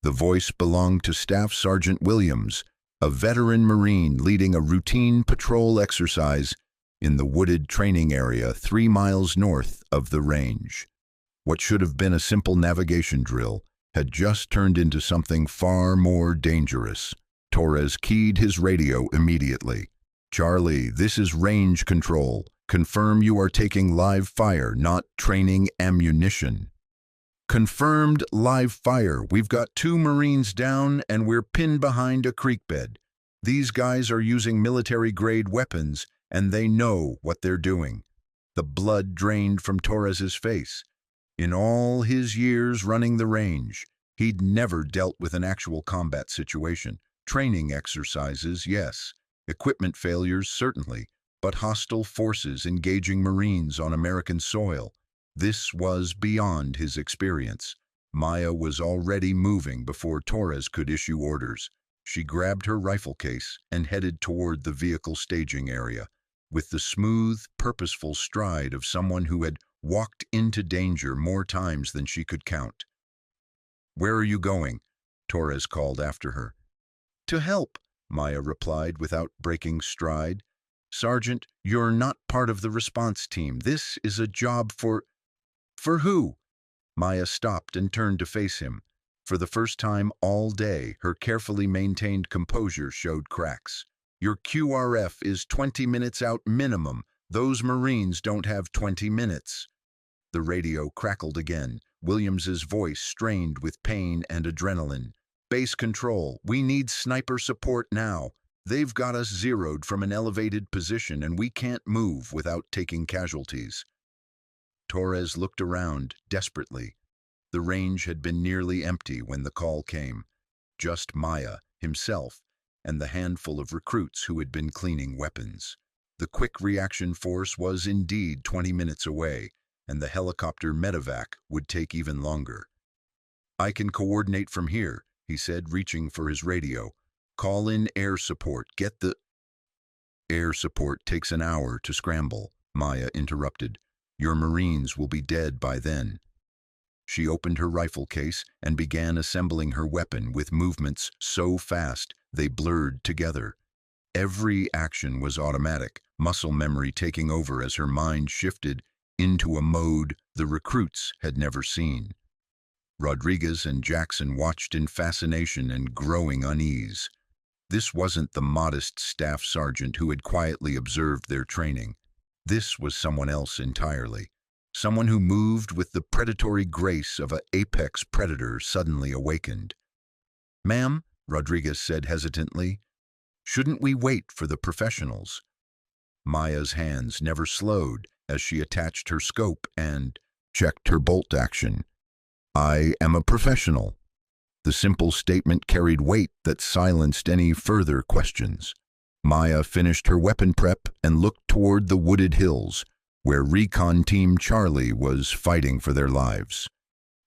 The voice belonged to Staff Sergeant Williams, a veteran Marine leading a routine patrol exercise in the wooded training area 3 miles north of the range. What should have been a simple navigation drill had just turned into something far more dangerous. Torres keyed his radio immediately. "Charlie, this is range control. Confirm you are taking live fire, not training ammunition." "Confirmed live fire. We've got 2 Marines down and we're pinned behind a creek bed. These guys are using military-grade weapons and they know what they're doing." The blood drained from Torres's face. In all his years running the range, he'd never dealt with an actual combat situation. Training exercises, yes. Equipment failures, certainly. But hostile forces engaging Marines on American soil, this was beyond his experience. Maya was already moving before Torres could issue orders. She grabbed her rifle case and headed toward the vehicle staging area, with the smooth, purposeful stride of someone who had walked into danger more times than she could count. "Where are you going?" Torres called after her. "To help," Maya replied without breaking stride. "Sergeant, you're not part of the response team. This is a job for..." "For who?" Maya stopped and turned to face him. For the first time all day, her carefully maintained composure showed cracks. "Your QRF is 20 minutes out minimum. Those Marines don't have 20 minutes. The radio crackled again, Williams's voice strained with pain and adrenaline. "Base control, we need sniper support now. They've got us zeroed from an elevated position and we can't move without taking casualties." Torres looked around desperately. The range had been nearly empty when the call came. Just Maya, himself, and the handful of recruits who had been cleaning weapons. The quick reaction force was indeed 20 minutes away, and the helicopter medevac would take even longer. "I can coordinate from here," he said, reaching for his radio. "Call in air support. Get the..." "Air support takes an hour to scramble," Maya interrupted. "Your Marines will be dead by then." She opened her rifle case and began assembling her weapon with movements so fast they blurred together. Every action was automatic, muscle memory taking over as her mind shifted into a mode the recruits had never seen. Rodriguez and Jackson watched in fascination and growing unease. This wasn't the modest staff sergeant who had quietly observed their training. This was someone else entirely. Someone who moved with the predatory grace of an apex predator suddenly awakened. "Ma'am," Rodriguez said hesitantly, "shouldn't we wait for the professionals?" Maya's hands never slowed as she attached her scope and checked her bolt action. "I am a professional." The simple statement carried weight that silenced any further questions. Maya finished her weapon prep and looked toward the wooded hills, where Recon Team Charlie was fighting for their lives.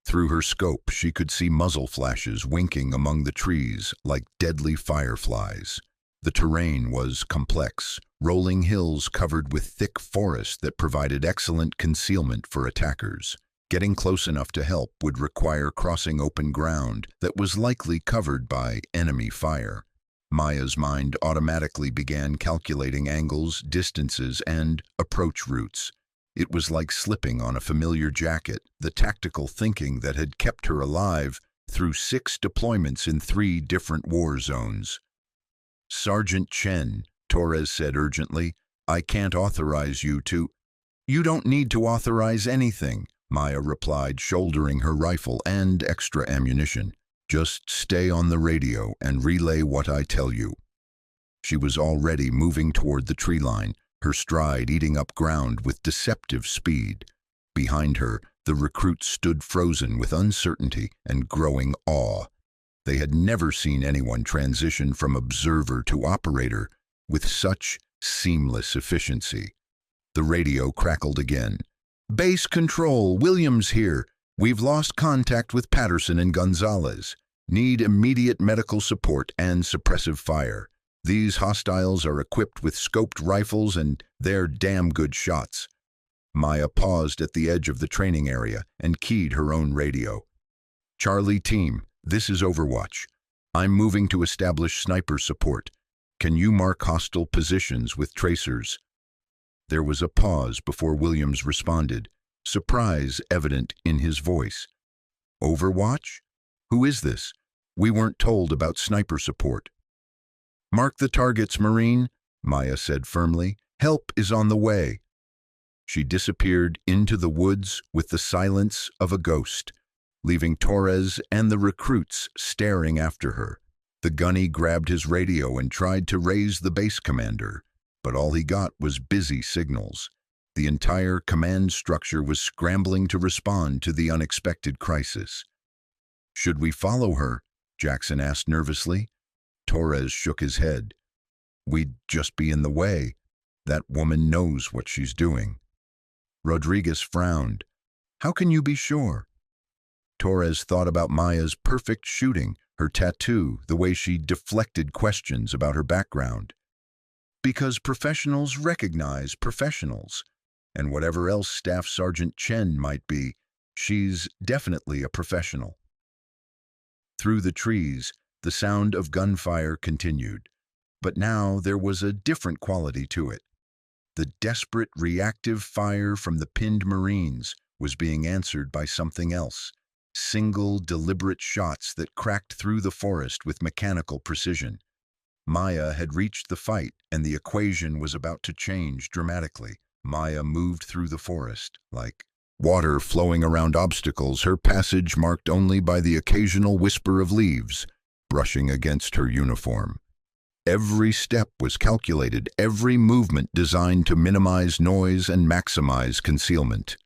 Through her scope, she could see muzzle flashes winking among the trees like deadly fireflies. The terrain was complex, rolling hills covered with thick forest that provided excellent concealment for attackers. Getting close enough to help would require crossing open ground that was likely covered by enemy fire. Maya's mind automatically began calculating angles, distances, and approach routes. It was like slipping on a familiar jacket, the tactical thinking that had kept her alive through 6 deployments in 3 different war zones. "Sergeant Chen," Torres said urgently, "I can't authorize you to—" "You don't need to authorize anything," Maya replied, shouldering her rifle and extra ammunition. "Just stay on the radio and relay what I tell you." She was already moving toward the tree line, her stride eating up ground with deceptive speed. Behind her, the recruits stood frozen with uncertainty and growing awe. They had never seen anyone transition from observer to operator with such seamless efficiency. The radio crackled again. "Base Control, Williams here. We've lost contact with Patterson and Gonzalez. Need immediate medical support and suppressive fire. These hostiles are equipped with scoped rifles and they're damn good shots." Maya paused at the edge of the training area and keyed her own radio. "Charlie Team, this is Overwatch. I'm moving to establish sniper support. Can you mark hostile positions with tracers?" There was a pause before Williams responded, surprise evident in his voice. "Overwatch? Who is this? We weren't told about sniper support." "Mark the targets, Marine," Maya said firmly. "Help is on the way." She disappeared into the woods with the silence of a ghost, leaving Torres and the recruits staring after her. The gunny grabbed his radio and tried to raise the base commander, but all he got was busy signals. The entire command structure was scrambling to respond to the unexpected crisis. "Should we follow her?" Jackson asked nervously. Torres shook his head. "We'd just be in the way. That woman knows what she's doing." Rodriguez frowned. "How can you be sure?" Torres thought about Maya's perfect shooting, her tattoo, the way she deflected questions about her background. "Because professionals recognize professionals, and whatever else Staff Sergeant Chen might be, she's definitely a professional." Through the trees, the sound of gunfire continued, but now there was a different quality to it. The desperate reactive fire from the pinned Marines was being answered by something else. Single, deliberate shots that cracked through the forest with mechanical precision. Maya had reached the fight, and the equation was about to change dramatically. Maya moved through the forest, like water flowing around obstacles, her passage marked only by the occasional whisper of leaves brushing against her uniform. Every step was calculated, every movement designed to minimize noise and maximize concealment.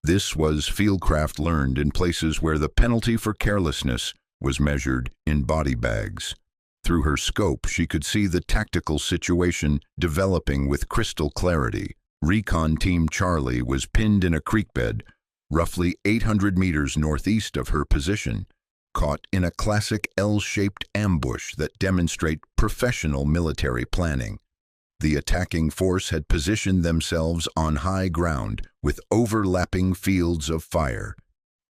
This was fieldcraft learned in places where the penalty for carelessness was measured in body bags. Through her scope, she could see the tactical situation developing with crystal clarity. Recon Team Charlie was pinned in a creek bed, roughly 800 meters northeast of her position, caught in a classic L-shaped ambush that demonstrate professional military planning. The attacking force had positioned themselves on high ground with overlapping fields of fire.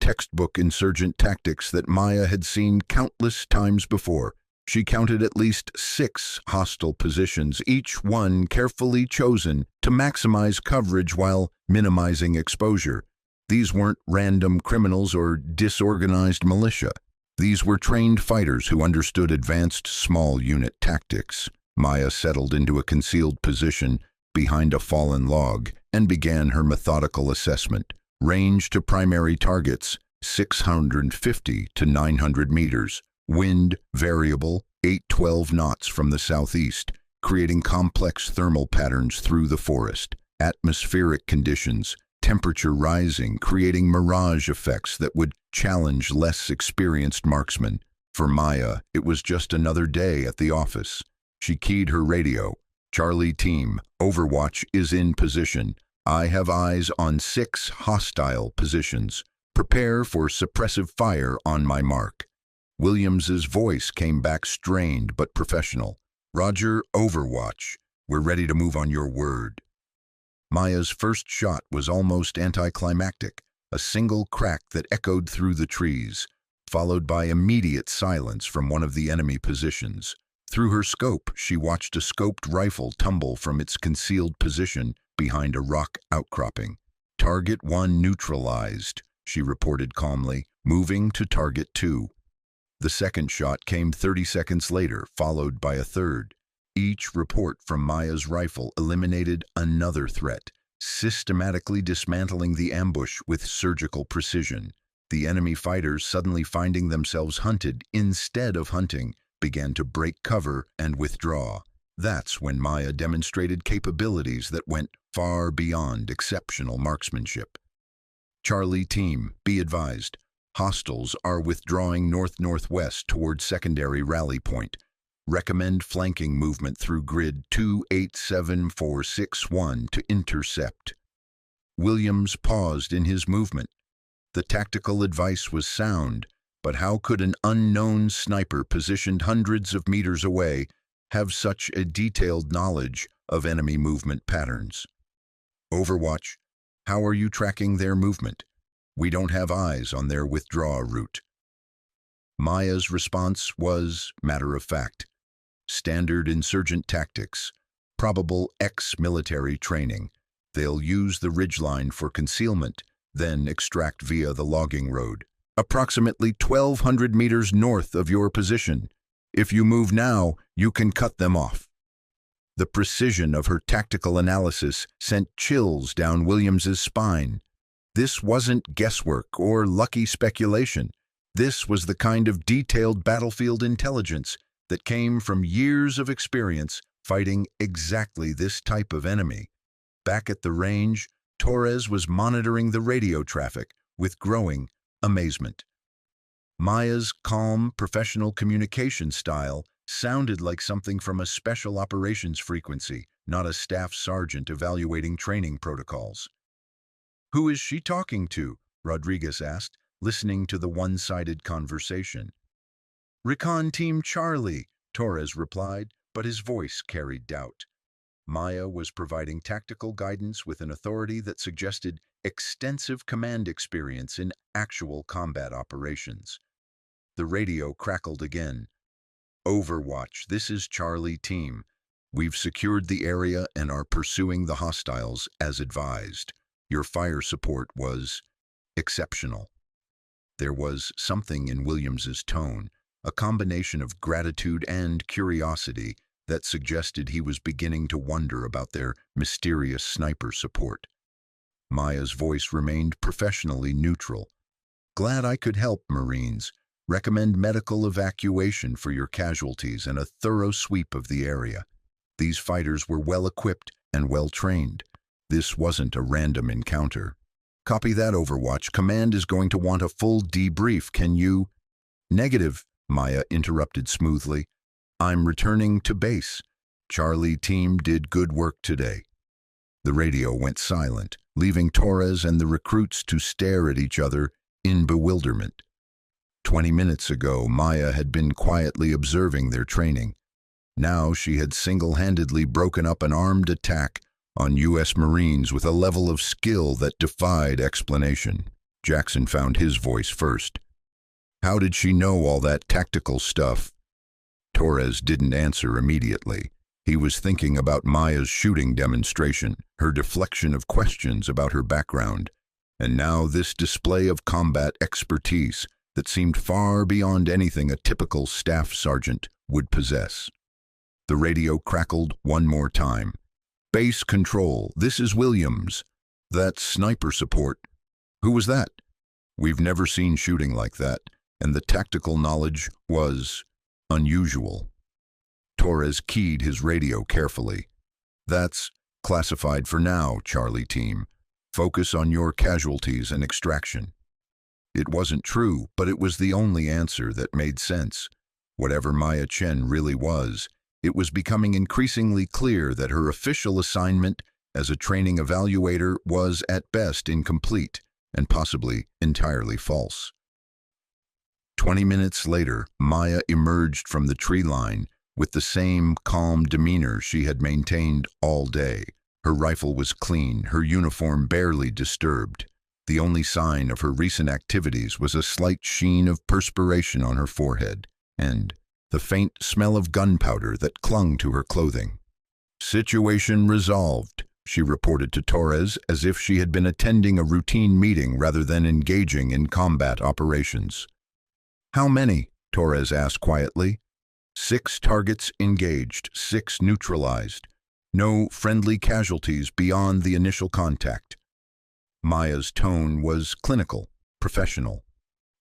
Textbook insurgent tactics that Maya had seen countless times before. She counted at least 6 hostile positions, each one carefully chosen to maximize coverage while minimizing exposure. These weren't random criminals or disorganized militia. These were trained fighters who understood advanced small unit tactics. Maya settled into a concealed position behind a fallen log and began her methodical assessment. Range to primary targets, 650 to 900 meters. Wind variable, 8-12 knots from the southeast, creating complex thermal patterns through the forest. Atmospheric conditions, temperature rising, creating mirage effects that would challenge less experienced marksmen. For Maya, it was just another day at the office. She keyed her radio. Charlie team, Overwatch is in position. I have eyes on 6 hostile positions. Prepare for suppressive fire on my mark. Williams's voice came back strained but professional. Roger, Overwatch. We're ready to move on your word. Maya's first shot was almost anticlimactic, a single crack that echoed through the trees, followed by immediate silence from one of the enemy positions. Through her scope, she watched a scoped rifle tumble from its concealed position behind a rock outcropping. Target 1 neutralized, she reported calmly, moving to target 2. The second shot came 30 seconds later, followed by a third. Each report from Maya's rifle eliminated another threat, systematically dismantling the ambush with surgical precision. The enemy fighters, suddenly finding themselves hunted instead of hunting, began to break cover and withdraw. That's when Maya demonstrated capabilities that went far beyond exceptional marksmanship. Charlie team, be advised. Hostiles are withdrawing north-northwest toward secondary rally point. Recommend flanking movement through grid 287461 to intercept. Williams paused in his movement. The tactical advice was sound, but how could an unknown sniper positioned hundreds of meters away have such a detailed knowledge of enemy movement patterns? Overwatch, how are you tracking their movement? We don't have eyes on their withdrawal route. Maya's response was matter of fact. Standard insurgent tactics, probable ex-military training. They'll use the ridgeline for concealment, then extract via the logging road. Approximately 1,200 meters north of your position. If you move now, you can cut them off. The precision of her tactical analysis sent chills down Williams's spine. This wasn't guesswork or lucky speculation. This was the kind of detailed battlefield intelligence that came from years of experience fighting exactly this type of enemy. Back at the range, Torres was monitoring the radio traffic with growing amazement. Maya's calm, professional communication style sounded like something from a special operations frequency, not a staff sergeant evaluating training protocols. Who is she talking to? Rodriguez asked, listening to the one-sided conversation. Recon Team Charlie, Torres replied, but his voice carried doubt. Maya was providing tactical guidance with an authority that suggested extensive command experience in actual combat operations. The radio crackled again. Overwatch, this is Charlie Team. We've secured the area and are pursuing the hostiles as advised. Your fire support was exceptional. There was something in Williams's tone, a combination of gratitude and curiosity that suggested he was beginning to wonder about their mysterious sniper support. Maya's voice remained professionally neutral. Glad I could help, Marines. Recommend medical evacuation for your casualties and a thorough sweep of the area. These fighters were well-equipped and well-trained. This wasn't a random encounter. Copy that, Overwatch. Command is going to want a full debrief. Can you? Negative, Maya interrupted smoothly. I'm returning to base. Charlie Team did good work today. The radio went silent, leaving Torres and the recruits to stare at each other in bewilderment. 20 minutes ago, Maya had been quietly observing their training. Now she had single-handedly broken up an armed attack on U.S. Marines with a level of skill that defied explanation. Jackson found his voice first. How did she know all that tactical stuff? Torres didn't answer immediately. He was thinking about Maya's shooting demonstration, her deflection of questions about her background, and now this display of combat expertise that seemed far beyond anything a typical staff sergeant would possess. The radio crackled one more time. "Base control, this is Williams. That's sniper support." "Who was that?" "We've never seen shooting like that, and the tactical knowledge was unusual." Torres keyed his radio carefully. "That's classified for now, Charlie Team. Focus on your casualties and extraction." It wasn't true, but it was the only answer that made sense. Whatever Maya Chen really was, it was becoming increasingly clear that her official assignment as a training evaluator was at best incomplete and possibly entirely false. 20 minutes later, Maya emerged from the tree line with the same calm demeanor she had maintained all day. Her rifle was clean, her uniform barely disturbed. The only sign of her recent activities was a slight sheen of perspiration on her forehead and the faint smell of gunpowder that clung to her clothing. "Situation resolved," she reported to Torres as if she had been attending a routine meeting rather than engaging in combat operations. "How many?" Torres asked quietly. 6 targets engaged, 6 neutralized. No friendly casualties beyond the initial contact." Maya's tone was clinical, professional.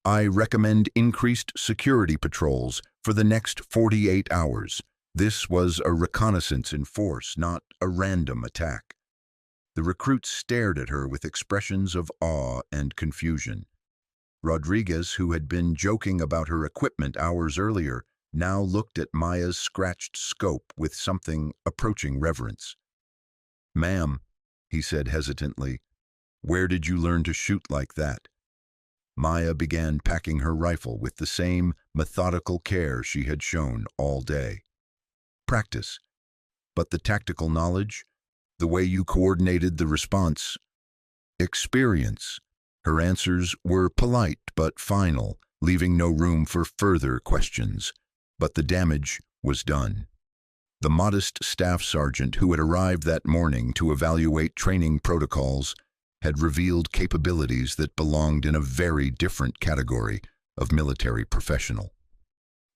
"I recommend increased security patrols for the next 48 hours. This was a reconnaissance in force, not a random attack." The recruits stared at her with expressions of awe and confusion. Rodriguez, who had been joking about her equipment hours earlier, now looked at Maya's scratched scope with something approaching reverence. "Ma'am," he said hesitantly, "where did you learn to shoot like that?" Maya began packing her rifle with the same methodical care she had shown all day. "Practice. But the tactical knowledge, the way you coordinated the response?" "Experience." Her answers were polite but final, leaving no room for further questions. But the damage was done. The modest staff sergeant who had arrived that morning to evaluate training protocols had revealed capabilities that belonged in a very different category of military professional.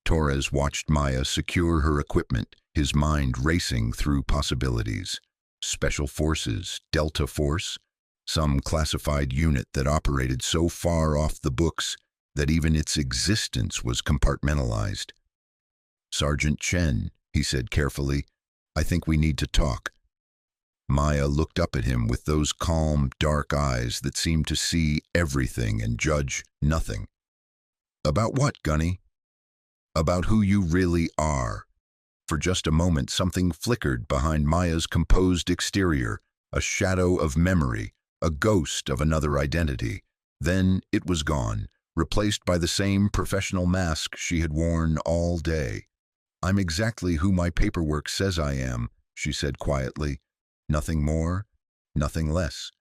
Torres watched Maya secure her equipment, his mind racing through possibilities. Special Forces, Delta Force, some classified unit that operated so far off the books that even its existence was compartmentalized. "Sergeant Chen," he said carefully, "I think we need to talk." Maya looked up at him with those calm, dark eyes that seemed to see everything and judge nothing. "About what, Gunny?" "About who you really are." For just a moment something flickered behind Maya's composed exterior, a shadow of memory, a ghost of another identity. Then it was gone, replaced by the same professional mask she had worn all day. "I'm exactly who my paperwork says I am," she said quietly. "Nothing more, nothing less."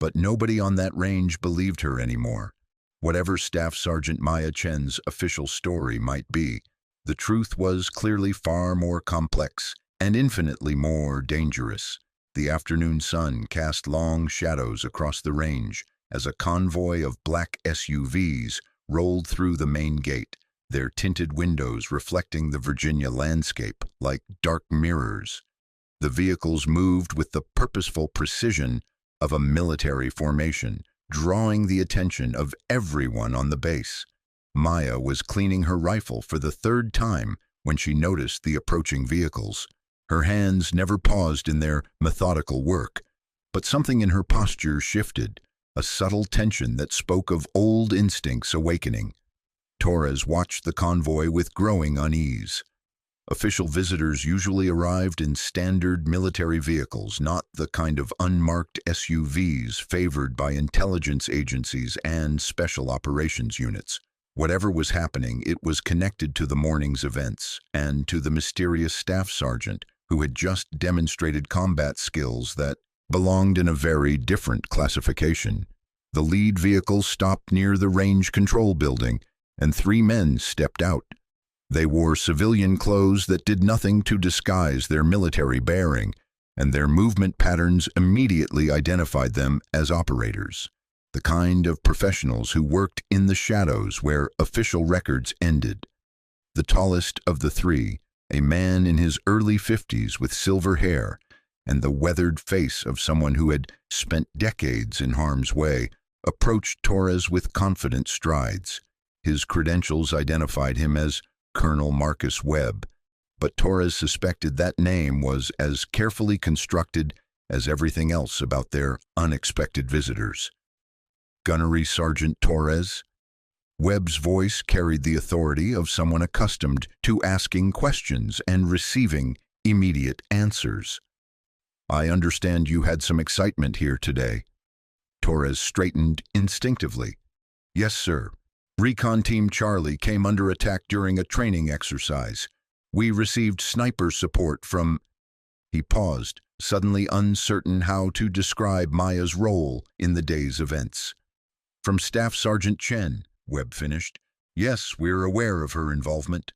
But nobody on that range believed her anymore. Whatever Staff Sergeant Maya Chen's official story might be, the truth was clearly far more complex and infinitely more dangerous. The afternoon sun cast long shadows across the range as a convoy of black SUVs rolled through the main gate, their tinted windows reflecting the Virginia landscape like dark mirrors. The vehicles moved with the purposeful precision of a military formation, drawing the attention of everyone on the base. Maya was cleaning her rifle for the 3rd time when she noticed the approaching vehicles. Her hands never paused in their methodical work, but something in her posture shifted, a subtle tension that spoke of old instincts awakening. Torres watched the convoy with growing unease. Official visitors usually arrived in standard military vehicles, not the kind of unmarked SUVs favored by intelligence agencies and special operations units. Whatever was happening, it was connected to the morning's events and to the mysterious staff sergeant who had just demonstrated combat skills that belonged in a very different classification. The lead vehicle stopped near the range control building, and 3 men stepped out. They wore civilian clothes that did nothing to disguise their military bearing, and their movement patterns immediately identified them as operators, the kind of professionals who worked in the shadows where official records ended. The tallest of the three, a man in his early 50s with silver hair and the weathered face of someone who had spent decades in harm's way, approached Torres with confident strides. His credentials identified him as Colonel Marcus Webb, but Torres suspected that name was as carefully constructed as everything else about their unexpected visitors. Gunnery Sergeant Torres? Webb's voice carried the authority of someone accustomed to asking questions and receiving immediate answers. I understand you had some excitement here today. Torres straightened instinctively. Yes, sir. Recon Team Charlie came under attack during a training exercise. We received sniper support from... He paused, suddenly uncertain how to describe Maya's role in the day's events. From Staff Sergeant Chen, Webb finished. Yes, we're aware of her involvement.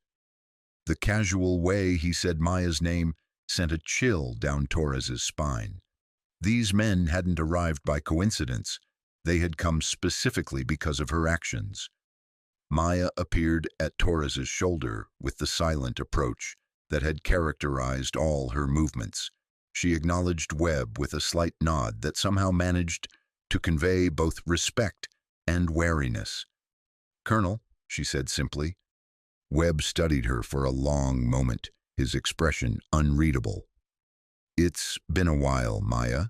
The casual way he said Maya's name sent a chill down Torres's spine. These men hadn't arrived by coincidence. They had come specifically because of her actions. Maya appeared at Torres's shoulder with the silent approach that had characterized all her movements. She acknowledged Webb with a slight nod that somehow managed to convey both respect and wariness. Colonel, she said simply. Webb studied her for a long moment, his expression unreadable. It's been a while, Maya.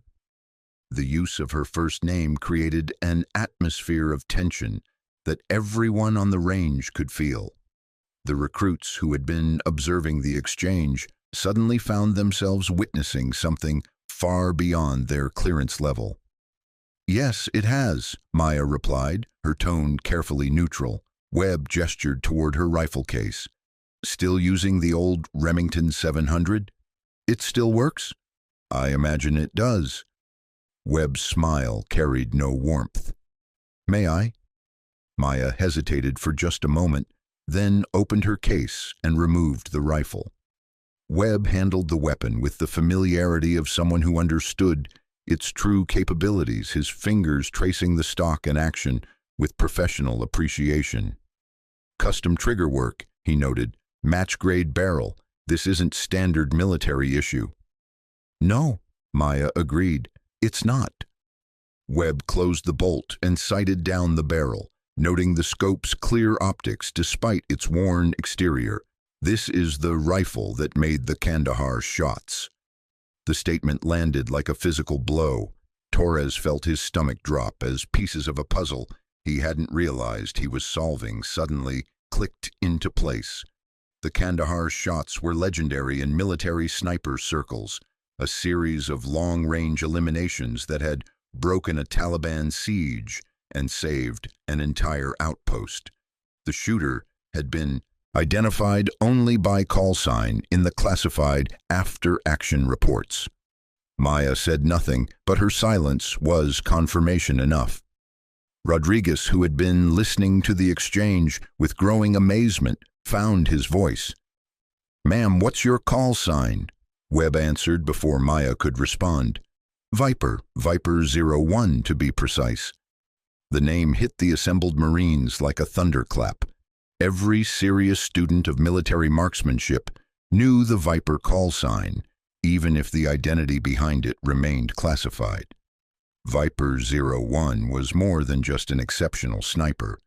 The use of her first name created an atmosphere of tension that everyone on the range could feel. The recruits who had been observing the exchange suddenly found themselves witnessing something far beyond their clearance level. Yes, it has, Maya replied, her tone carefully neutral. Webb gestured toward her rifle case. Still using the old Remington 700? It still works? I imagine it does. Webb's smile carried no warmth. May I? Maya hesitated for just a moment, then opened her case and removed the rifle. Webb handled the weapon with the familiarity of someone who understood its true capabilities, his fingers tracing the stock in action with professional appreciation. Custom trigger work, he noted. Match-grade barrel. This isn't standard military issue. No, Maya agreed. It's not. Webb closed the bolt and sighted down the barrel, noting the scope's clear optics despite its worn exterior. This is the rifle that made the Kandahar shots. The statement landed like a physical blow. Torres felt his stomach drop as pieces of a puzzle he hadn't realized he was solving suddenly clicked into place. The Kandahar shots were legendary in military sniper circles, a series of long-range eliminations that had broken a Taliban siege and saved an entire outpost. The shooter had been identified only by call sign in the classified after-action reports. Maya said nothing, but her silence was confirmation enough. Rodriguez, who had been listening to the exchange with growing amazement, found his voice. Ma'am, what's your call sign? Webb answered before Maya could respond. Viper 01 to be precise. The name hit the assembled Marines like a thunderclap. Every serious student of military marksmanship knew the Viper call sign, even if the identity behind it remained classified. Viper 01 was more than just an exceptional sniper.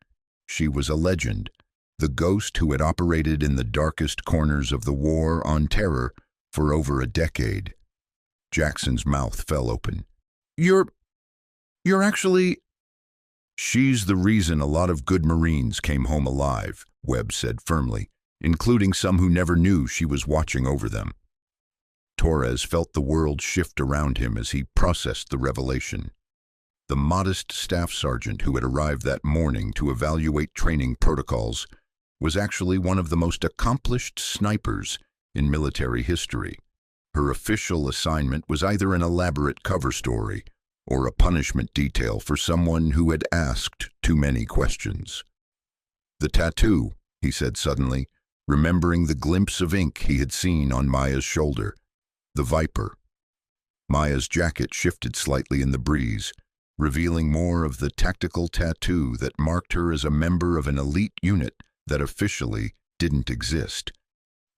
She was a legend, the ghost who had operated in the darkest corners of the war on terror for over a decade. Jackson's mouth fell open. You're actually... She's the reason a lot of good Marines came home alive, Webb said firmly, including some who never knew she was watching over them. Torres felt the world shift around him as he processed the revelation. The modest staff sergeant who had arrived that morning to evaluate training protocols was actually one of the most accomplished snipers in military history. Her official assignment was either an elaborate cover story or a punishment detail for someone who had asked too many questions. The tattoo, he said suddenly, remembering the glimpse of ink he had seen on Maya's shoulder. The Viper. Maya's jacket shifted slightly in the breeze, revealing more of the tactical tattoo that marked her as a member of an elite unit that officially didn't exist.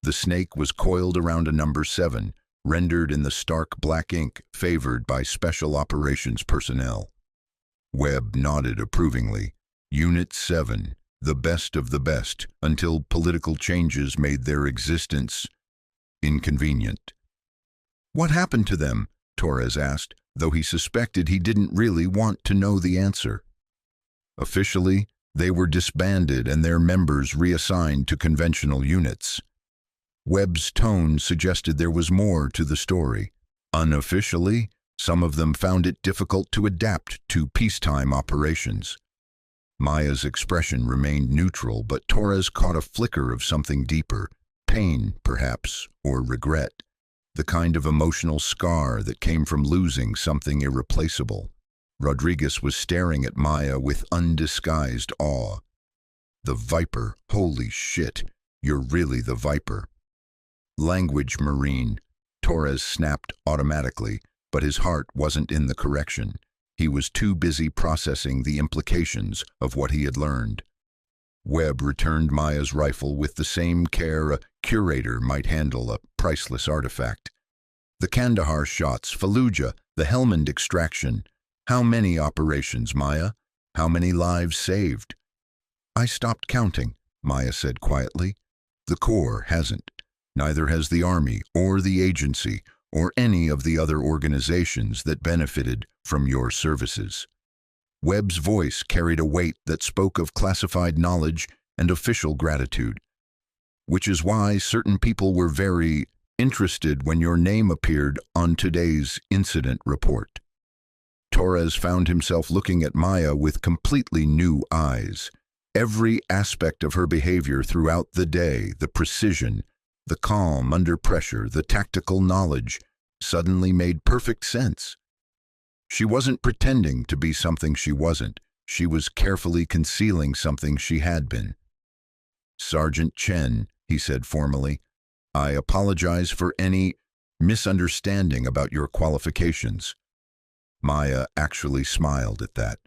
The snake was coiled around a number 7, rendered in the stark black ink favored by special operations personnel. Webb nodded approvingly. Unit 7, the best of the best, until political changes made their existence inconvenient. "What happened to them?" Torres asked, though he suspected he didn't really want to know the answer. Officially, they were disbanded and their members reassigned to conventional units. Webb's tone suggested there was more to the story. Unofficially, some of them found it difficult to adapt to peacetime operations. Maya's expression remained neutral, but Torres caught a flicker of something deeper, pain, perhaps, or regret, the kind of emotional scar that came from losing something irreplaceable. Rodriguez was staring at Maya with undisguised awe. "The Viper, holy shit, you're really the Viper." "Language, Marine," Torres snapped automatically, but his heart wasn't in the correction. He was too busy processing the implications of what he had learned. Webb returned Maya's rifle with the same care a curator might handle a priceless artifact. "The Kandahar shots, Fallujah, the Helmand extraction. How many operations, Maya? How many lives saved?" "I stopped counting," Maya said quietly. "The Corps hasn't. Neither has the Army or the agency or any of the other organizations that benefited from your services." Webb's voice carried a weight that spoke of classified knowledge and official gratitude. "Which is why certain people were very interested when your name appeared on today's incident report." Torres found himself looking at Maya with completely new eyes. Every aspect of her behavior throughout the day, the precision, the calm under pressure, the tactical knowledge, suddenly made perfect sense. She wasn't pretending to be something she wasn't. She was carefully concealing something she had been. "Sergeant Chen," he said formally, "I apologize for any misunderstanding about your qualifications." Maya actually smiled at that,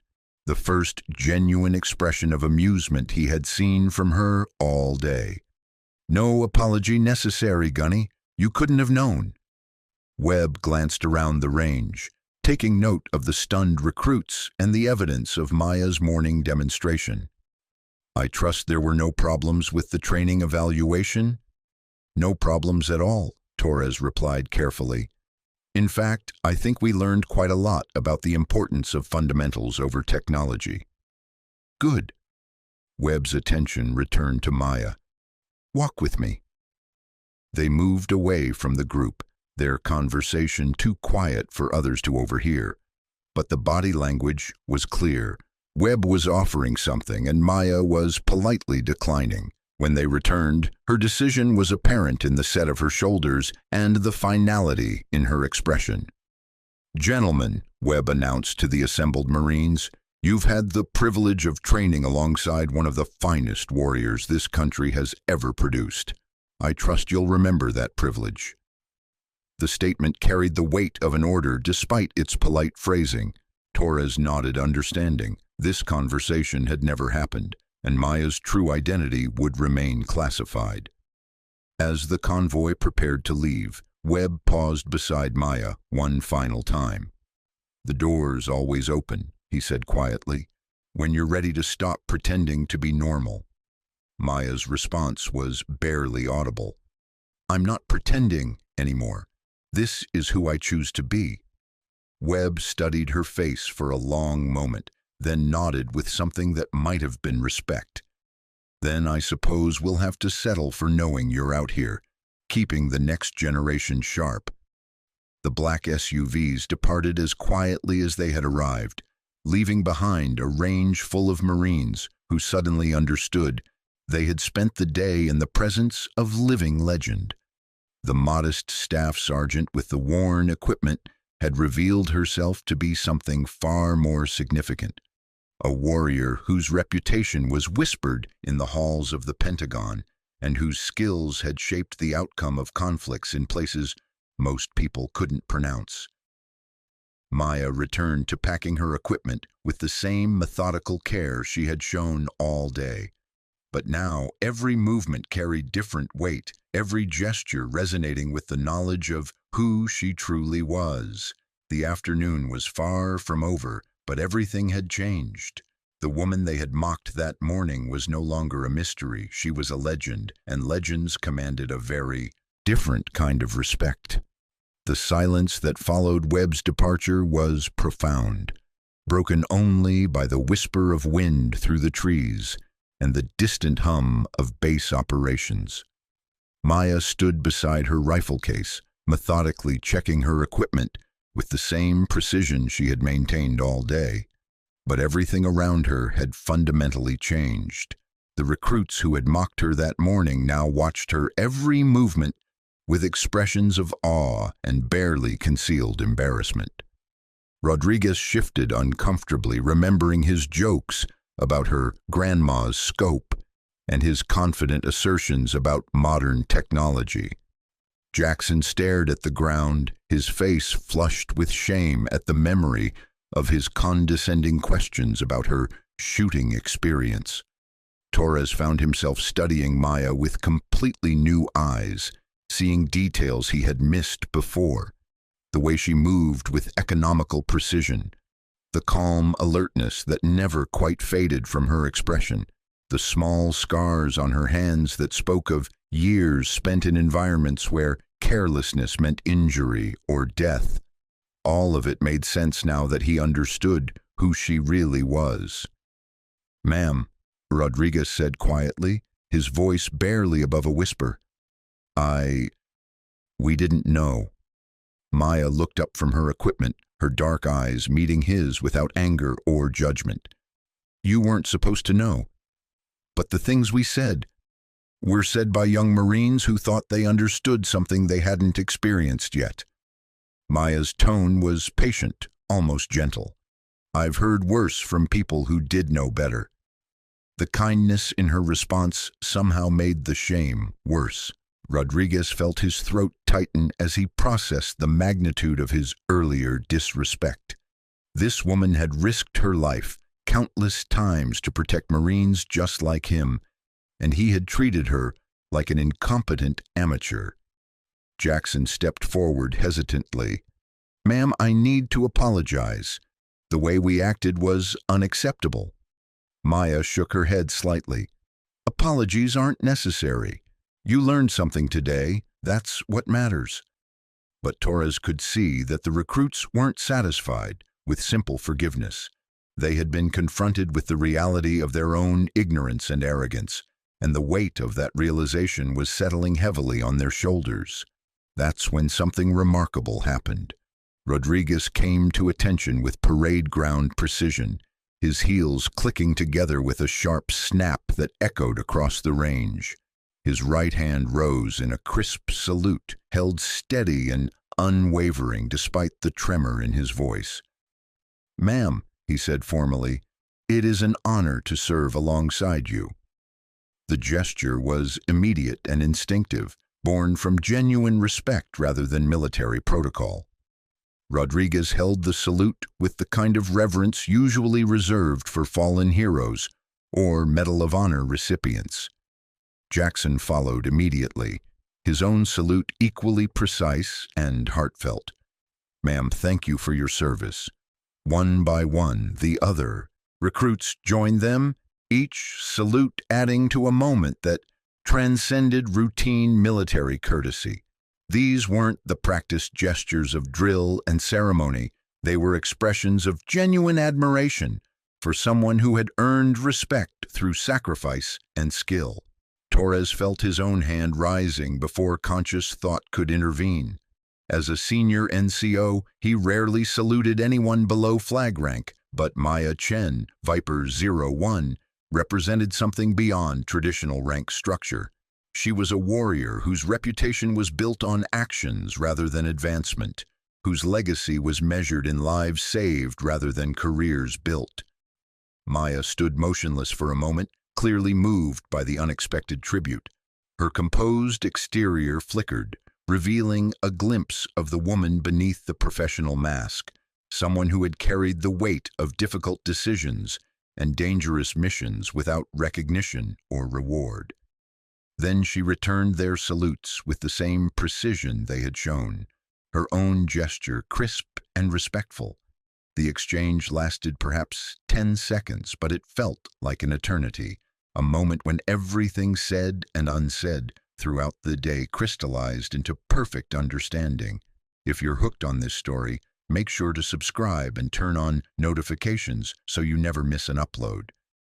the first genuine expression of amusement he had seen from her all day. "No apology necessary, Gunny. You couldn't have known." Webb glanced around the range, taking note of the stunned recruits and the evidence of Maya's morning demonstration. "I trust there were no problems with the training evaluation?" "No problems at all," Torres replied carefully. "In fact, I think we learned quite a lot about the importance of fundamentals over technology." "Good." Webb's attention returned to Maya. "Walk with me." They moved away from the group, their conversation too quiet for others to overhear. But the body language was clear. Webb was offering something, and Maya was politely declining. When they returned, her decision was apparent in the set of her shoulders and the finality in her expression. "Gentlemen," Webb announced to the assembled Marines, "you've had the privilege of training alongside one of the finest warriors this country has ever produced. I trust you'll remember that privilege." The statement carried the weight of an order despite its polite phrasing. Torres nodded understanding. This conversation had never happened, and Maya's true identity would remain classified. As the convoy prepared to leave, Webb paused beside Maya one final time. "The door's always open," he said quietly, "when you're ready to stop pretending to be normal." Maya's response was barely audible. "I'm not pretending anymore. This is who I choose to be." Webb studied her face for a long moment, then nodded with something that might have been respect. "Then I suppose we'll have to settle for knowing you're out here, keeping the next generation sharp." The black SUVs departed as quietly as they had arrived, leaving behind a range full of Marines who suddenly understood they had spent the day in the presence of living legend. The modest staff sergeant with the worn equipment had revealed herself to be something far more significant. A warrior whose reputation was whispered in the halls of the Pentagon, and whose skills had shaped the outcome of conflicts in places most people couldn't pronounce. Maya returned to packing her equipment with the same methodical care she had shown all day. But now every movement carried different weight, every gesture resonating with the knowledge of who she truly was. The afternoon was far from over, but everything had changed. The woman they had mocked that morning was no longer a mystery. She was a legend, and legends commanded a very different kind of respect. The silence that followed Webb's departure was profound, broken only by the whisper of wind through the trees and the distant hum of base operations. Maya stood beside her rifle case, methodically checking her equipment with the same precision she had maintained all day. But everything around her had fundamentally changed. The recruits who had mocked her that morning now watched her every movement with expressions of awe and barely concealed embarrassment. Rodriguez shifted uncomfortably, remembering his jokes about her grandma's scope and his confident assertions about modern technology. Jackson stared at the ground, his face flushed with shame at the memory of his condescending questions about her shooting experience. Torres found himself studying Maya with completely new eyes, seeing details he had missed before. The way she moved with economical precision, the calm alertness that never quite faded from her expression, the small scars on her hands that spoke of years spent in environments where carelessness meant injury or death. All of it made sense now that he understood who she really was. "Ma'am," Rodriguez said quietly, his voice barely above a whisper. We didn't know." Maya looked up from her equipment, her dark eyes meeting his without anger or judgment. "You weren't supposed to know. But the things we said were said by young Marines who thought they understood something they hadn't experienced yet." Maya's tone was patient, almost gentle. "I've heard worse from people who did know better." The kindness in her response somehow made the shame worse. Rodriguez felt his throat tighten as he processed the magnitude of his earlier disrespect. This woman had risked her life countless times to protect Marines just like him, and he had treated her like an incompetent amateur. Jackson stepped forward hesitantly. "Ma'am, I need to apologize. The way we acted was unacceptable." Maya shook her head slightly. "Apologies aren't necessary. You learned something today. That's what matters." But Torres could see that the recruits weren't satisfied with simple forgiveness. They had been confronted with the reality of their own ignorance and arrogance, and the weight of that realization was settling heavily on their shoulders. That's when something remarkable happened. Rodriguez came to attention with parade ground precision, his heels clicking together with a sharp snap that echoed across the range. His right hand rose in a crisp salute, held steady and unwavering despite the tremor in his voice. "Ma'am," he said formally, "it is an honor to serve alongside you." The gesture was immediate and instinctive, born from genuine respect rather than military protocol. Rodriguez held the salute with the kind of reverence usually reserved for fallen heroes or Medal of Honor recipients. Jackson followed immediately, his own salute equally precise and heartfelt. "Ma'am, thank you for your service." One by one, the other recruits joined them, each salute adding to a moment that transcended routine military courtesy. These weren't the practiced gestures of drill and ceremony. They were expressions of genuine admiration for someone who had earned respect through sacrifice and skill. Torres felt his own hand rising before conscious thought could intervene. As a senior NCO, he rarely saluted anyone below flag rank, but Maya Chen, Viper 01, represented something beyond traditional rank structure. She was a warrior whose reputation was built on actions rather than advancement, whose legacy was measured in lives saved rather than careers built. Maya stood motionless for a moment, clearly moved by the unexpected tribute. Her composed exterior flickered, revealing a glimpse of the woman beneath the professional mask, someone who had carried the weight of difficult decisions and dangerous missions without recognition or reward. Then she returned their salutes with the same precision they had shown, her own gesture crisp and respectful. The exchange lasted perhaps 10 seconds, but it felt like an eternity, a moment when everything said and unsaid throughout the day crystallized into perfect understanding. If you're hooked on this story, make sure to subscribe and turn on notifications so you never miss an upload.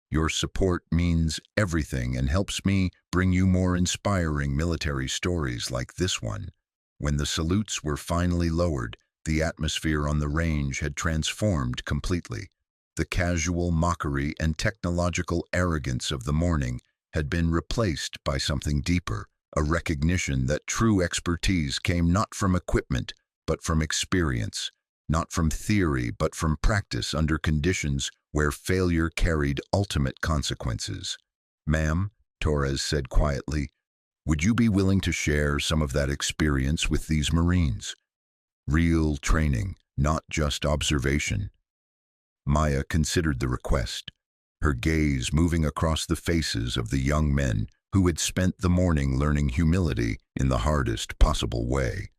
Your support means everything and helps me bring you more inspiring military stories like this one. When the salutes were finally lowered, the atmosphere on the range had transformed completely. The casual mockery and technological arrogance of the morning had been replaced by something deeper, a recognition that true expertise came not from equipment, but from experience, not from theory, but from practice under conditions where failure carried ultimate consequences. "Ma'am," Torres said quietly, "would you be willing to share some of that experience with these Marines? Real training, not just observation." Maya considered the request, her gaze moving across the faces of the young men who had spent the morning learning humility in the hardest possible way.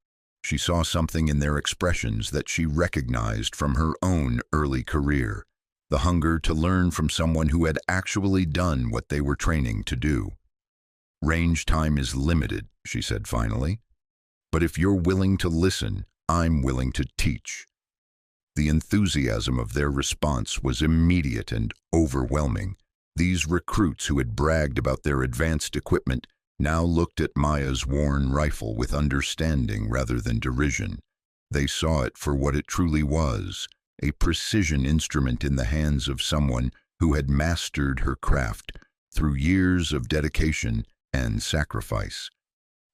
She saw something in their expressions that she recognized from her own early career, the hunger to learn from someone who had actually done what they were training to do. "Range time is limited," she said finally, "but if you're willing to listen, I'm willing to teach." The enthusiasm of their response was immediate and overwhelming. These recruits who had bragged about their advanced equipment now looked at Maya's worn rifle with understanding rather than derision. They saw it for what it truly was, a precision instrument in the hands of someone who had mastered her craft through years of dedication and sacrifice.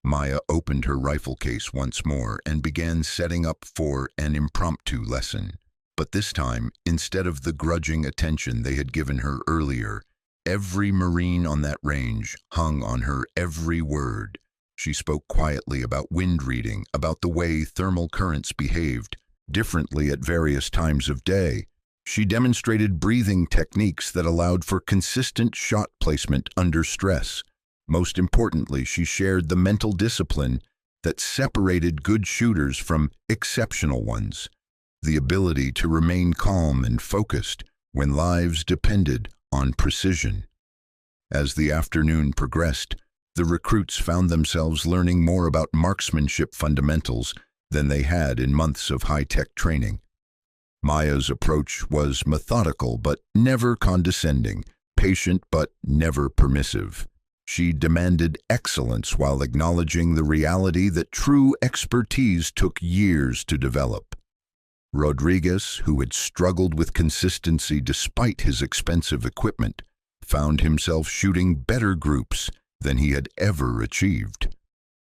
Maya opened her rifle case once more and began setting up for an impromptu lesson. But this time, instead of the grudging attention they had given her earlier, every Marine on that range hung on her every word. She spoke quietly about wind reading, about the way thermal currents behaved differently at various times of day. She demonstrated breathing techniques that allowed for consistent shot placement under stress. Most importantly, she shared the mental discipline that separated good shooters from exceptional ones, the ability to remain calm and focused when lives depended on precision. As the afternoon progressed, the recruits found themselves learning more about marksmanship fundamentals than they had in months of high-tech training. Maya's approach was methodical but never condescending, patient but never permissive. She demanded excellence while acknowledging the reality that true expertise took years to develop. Rodriguez, who had struggled with consistency despite his expensive equipment, found himself shooting better groups than he had ever achieved.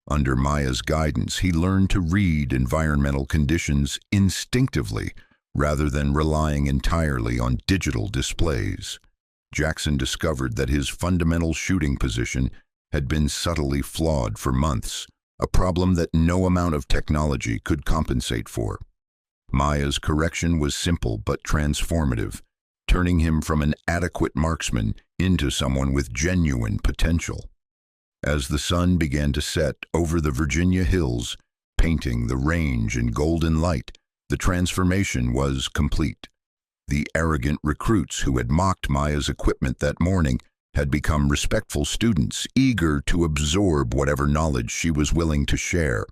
Under Maya's guidance, he learned to read environmental conditions instinctively rather than relying entirely on digital displays. Jackson discovered that his fundamental shooting position had been subtly flawed for months, a problem that no amount of technology could compensate for. Maya's correction was simple but transformative, turning him from an adequate marksman into someone with genuine potential. As the sun began to set over the Virginia hills, painting the range in golden light, the transformation was complete. The arrogant recruits who had mocked Maya's equipment that morning had become respectful students, eager to absorb whatever knowledge she was willing to share.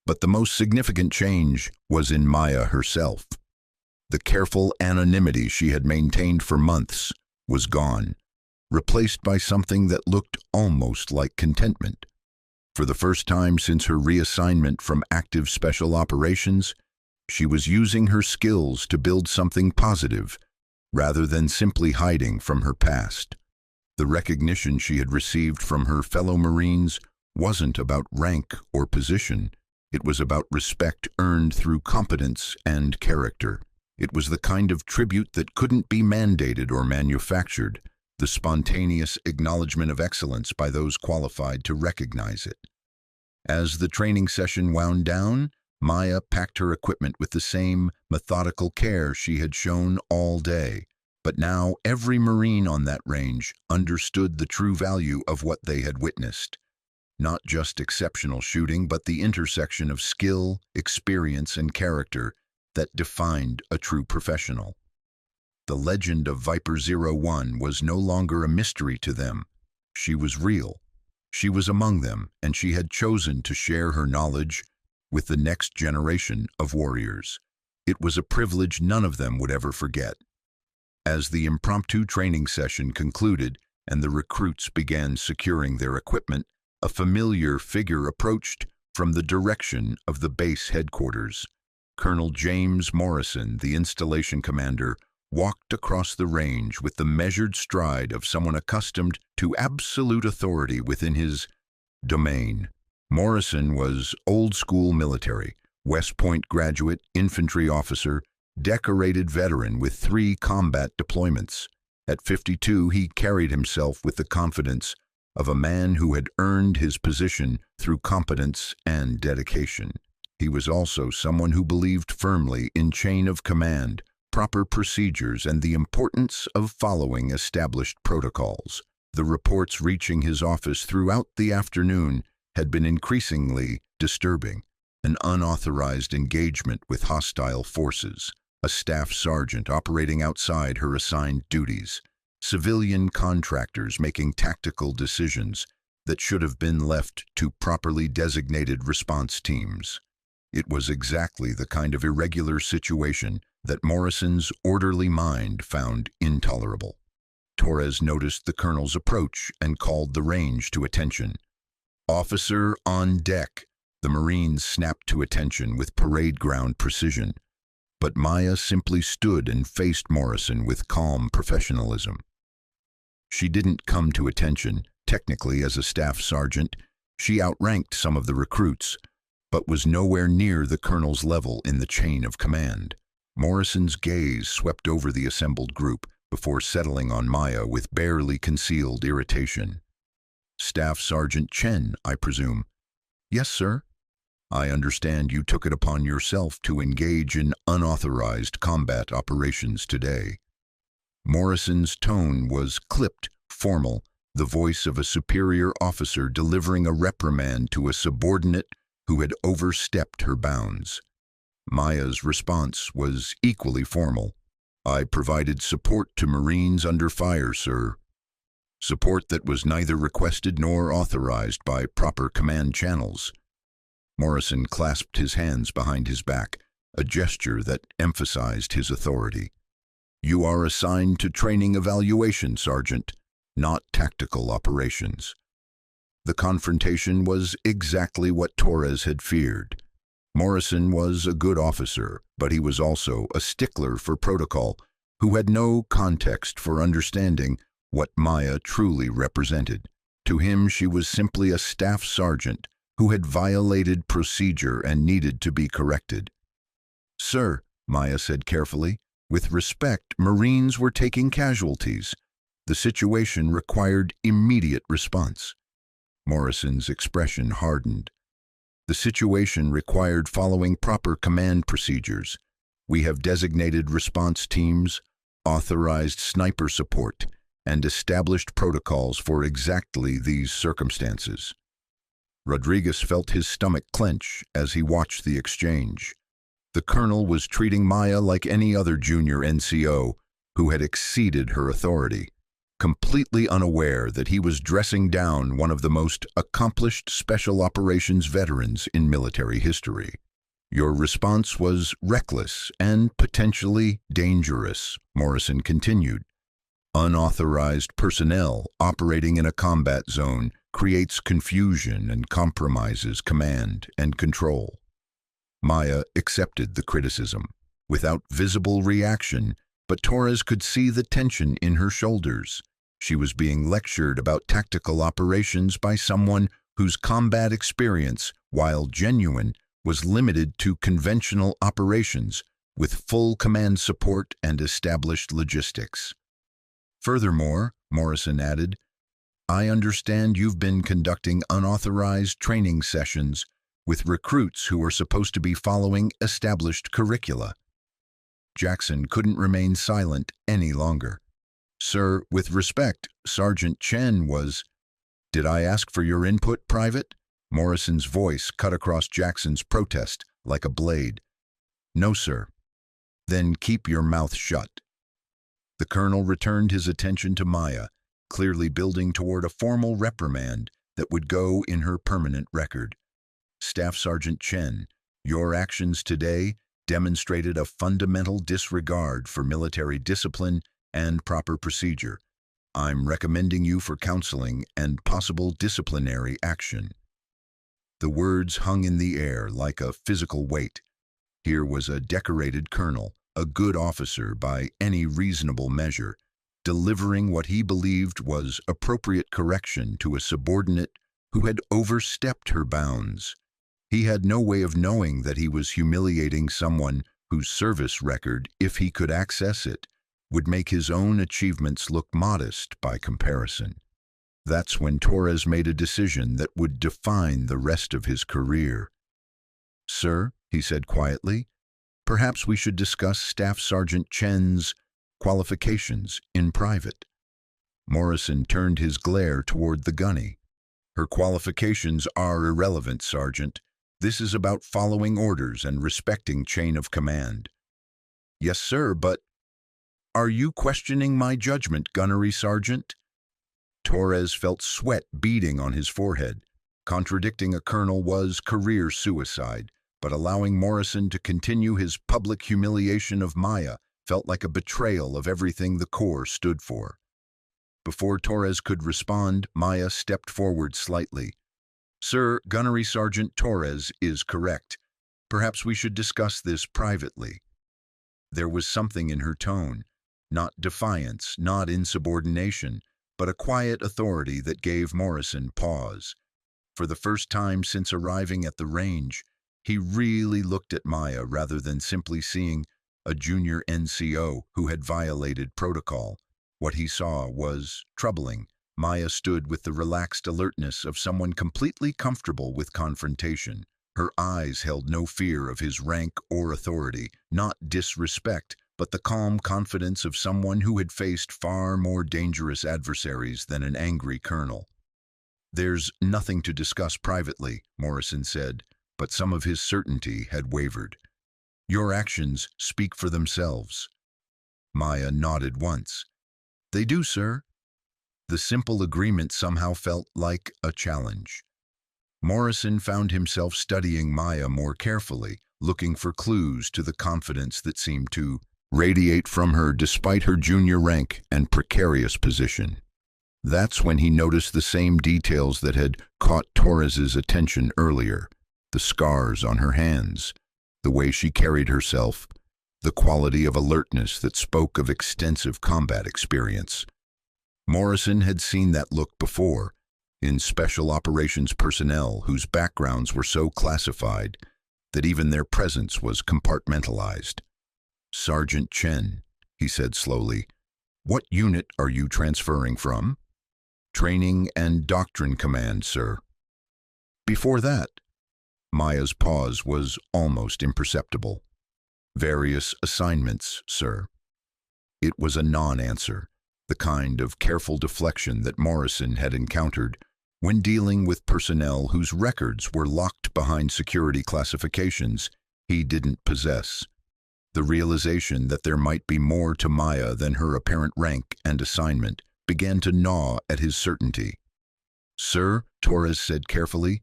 But the most significant change was in Maya herself. The careful anonymity she had maintained for months was gone, replaced by something that looked almost like contentment. For the first time since her reassignment from active special operations, she was using her skills to build something positive, rather than simply hiding from her past. The recognition she had received from her fellow Marines wasn't about rank or position. It was about respect earned through competence and character. It was the kind of tribute that couldn't be mandated or manufactured, the spontaneous acknowledgement of excellence by those qualified to recognize it. As the training session wound down, Maya packed her equipment with the same methodical care she had shown all day. But now every Marine on that range understood the true value of what they had witnessed. Not just exceptional shooting, but the intersection of skill, experience, and character that defined a true professional. The legend of Viper 01 was no longer a mystery to them. She was real. She was among them, and she had chosen to share her knowledge with the next generation of warriors. It was a privilege none of them would ever forget. As the impromptu training session concluded and the recruits began securing their equipment, a familiar figure approached from the direction of the base headquarters. Colonel James Morrison, the installation commander, walked across the range with the measured stride of someone accustomed to absolute authority within his domain. Morrison was old-school military, West Point graduate, infantry officer, decorated veteran with 3 combat deployments. At 52, he carried himself with the confidence of a man who had earned his position through competence and dedication. He was also someone who believed firmly in chain of command, proper procedures, and the importance of following established protocols. The reports reaching his office throughout the afternoon had been increasingly disturbing. An unauthorized engagement with hostile forces, a staff sergeant operating outside her assigned duties, civilian contractors making tactical decisions that should have been left to properly designated response teams. It was exactly the kind of irregular situation that Morrison's orderly mind found intolerable. Torres noticed the colonel's approach and called the range to attention. "Officer on deck." The Marines snapped to attention with parade ground precision. But Maya simply stood and faced Morrison with calm professionalism. She didn't come to attention, technically as a staff sergeant. She outranked some of the recruits, but was nowhere near the colonel's level in the chain of command. Morrison's gaze swept over the assembled group before settling on Maya with barely concealed irritation. "Staff Sergeant Chen, I presume?" "Yes, sir." "I understand you took it upon yourself to engage in unauthorized combat operations today." Morrison's tone was clipped, formal, the voice of a superior officer delivering a reprimand to a subordinate who had overstepped her bounds. Maya's response was equally formal. "I provided support to Marines under fire, sir." Support that was neither requested nor authorized by proper command channels. Morrison clasped his hands behind his back, a gesture that emphasized his authority. "You are assigned to training evaluation, Sergeant, not tactical operations." The confrontation was exactly what Torres had feared. Morrison was a good officer, but he was also a stickler for protocol who had no context for understanding what Maya truly represented. To him, she was simply a staff sergeant who had violated procedure and needed to be corrected. "Sir," Maya said carefully, "with respect, Marines were taking casualties. The situation required immediate response." Morrison's expression hardened. "The situation required following proper command procedures. We have designated response teams, authorized sniper support, and established protocols for exactly these circumstances." Rodriguez felt his stomach clench as he watched the exchange. The colonel was treating Maya like any other junior NCO who had exceeded her authority, completely unaware that he was dressing down one of the most accomplished special operations veterans in military history. "Your response was reckless and potentially dangerous," Morrison continued. "Unauthorized personnel operating in a combat zone creates confusion and compromises command and control." Maya accepted the criticism, without visible reaction, but Torres could see the tension in her shoulders. She was being lectured about tactical operations by someone whose combat experience, while genuine, was limited to conventional operations with full command support and established logistics. Furthermore, Morrison added. I understand you've been conducting unauthorized training sessions with recruits who are supposed to be following established curricula. Jackson couldn't remain silent any longer. Sir, with respect, Sergeant Chen was— Did I ask for your input, Private? Morrison's voice cut across Jackson's protest like a blade. No, sir. Then keep your mouth shut. The colonel returned his attention to Maya, clearly building toward a formal reprimand that would go in her permanent record. Staff Sergeant Chen, your actions today demonstrated a fundamental disregard for military discipline and proper procedure. I'm recommending you for counseling and possible disciplinary action. The words hung in the air like a physical weight. Here was a decorated colonel, a good officer by any reasonable measure, delivering what he believed was appropriate correction to a subordinate who had overstepped her bounds. He had no way of knowing that he was humiliating someone whose service record, if he could access it, would make his own achievements look modest by comparison. That's when Torres made a decision that would define the rest of his career. Sir, he said quietly, perhaps we should discuss Staff Sergeant Chen's qualifications in private. Morrison turned his glare toward the gunny. Her qualifications are irrelevant, Sergeant. This is about following orders and respecting chain of command. Yes, sir, but— Are you questioning my judgment, Gunnery Sergeant? Torres felt sweat beading on his forehead. Contradicting a colonel was career suicide, but allowing Morrison to continue his public humiliation of Maya felt like a betrayal of everything the Corps stood for. Before Torres could respond, Maya stepped forward slightly. Sir, Gunnery Sergeant Torres is correct. Perhaps we should discuss this privately. There was something in her tone, not defiance, not insubordination, but a quiet authority that gave Morrison pause. For the first time since arriving at the range, he really looked at Maya rather than simply seeing a junior NCO who had violated protocol. What he saw was troubling. Maya stood with the relaxed alertness of someone completely comfortable with confrontation. Her eyes held no fear of his rank or authority, not disrespect, but the calm confidence of someone who had faced far more dangerous adversaries than an angry colonel. There's nothing to discuss privately, Morrison said, but some of his certainty had wavered. Your actions speak for themselves. Maya nodded once. They do, sir. The simple agreement somehow felt like a challenge. Morrison found himself studying Maya more carefully, looking for clues to the confidence that seemed to radiate from her despite her junior rank and precarious position. That's when he noticed the same details that had caught Torres's attention earlier. The scars on her hands, the way she carried herself, the quality of alertness that spoke of extensive combat experience. Morrison had seen that look before, in special operations personnel whose backgrounds were so classified that even their presence was compartmentalized. Sergeant Chen, he said slowly, what unit are you transferring from? Training and Doctrine Command, sir. Before that, Maya's pause was almost imperceptible. Various assignments, sir. It was a non-answer, the kind of careful deflection that Morrison had encountered when dealing with personnel whose records were locked behind security classifications he didn't possess. The realization that there might be more to Maya than her apparent rank and assignment began to gnaw at his certainty. Sir, Torres said carefully,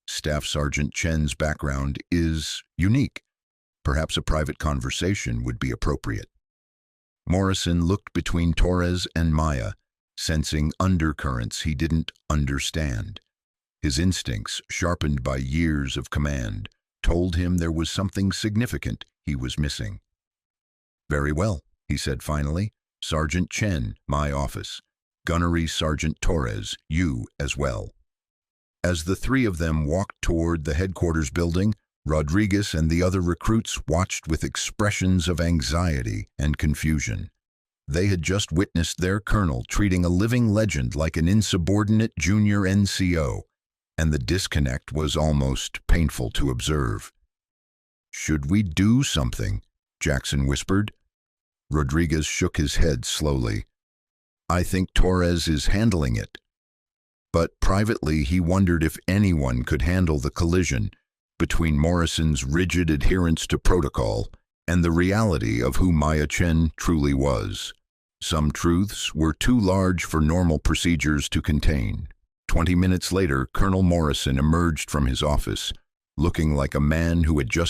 Staff Sergeant Chen's background is unique. Perhaps a private conversation would be appropriate. Morrison looked between Torres and Maya, sensing undercurrents he didn't understand. His instincts, sharpened by years of command, told him there was something significant he was missing. Very well, he said finally. Sergeant Chen, my office. Gunnery Sergeant Torres, you as well. As the three of them walked toward the headquarters building, Rodriguez and the other recruits watched with expressions of anxiety and confusion. They had just witnessed their colonel treating a living legend like an insubordinate junior NCO, and the disconnect was almost painful to observe. "Should we do something?" Jackson whispered. Rodriguez shook his head slowly. "I think Torres is handling it." But privately he wondered if anyone could handle the collision between Morrison's rigid adherence to protocol and the reality of who Maya Chen truly was. Some truths were too large for normal procedures to contain. 20 minutes later, Colonel Morrison emerged from his office, looking like a man who had just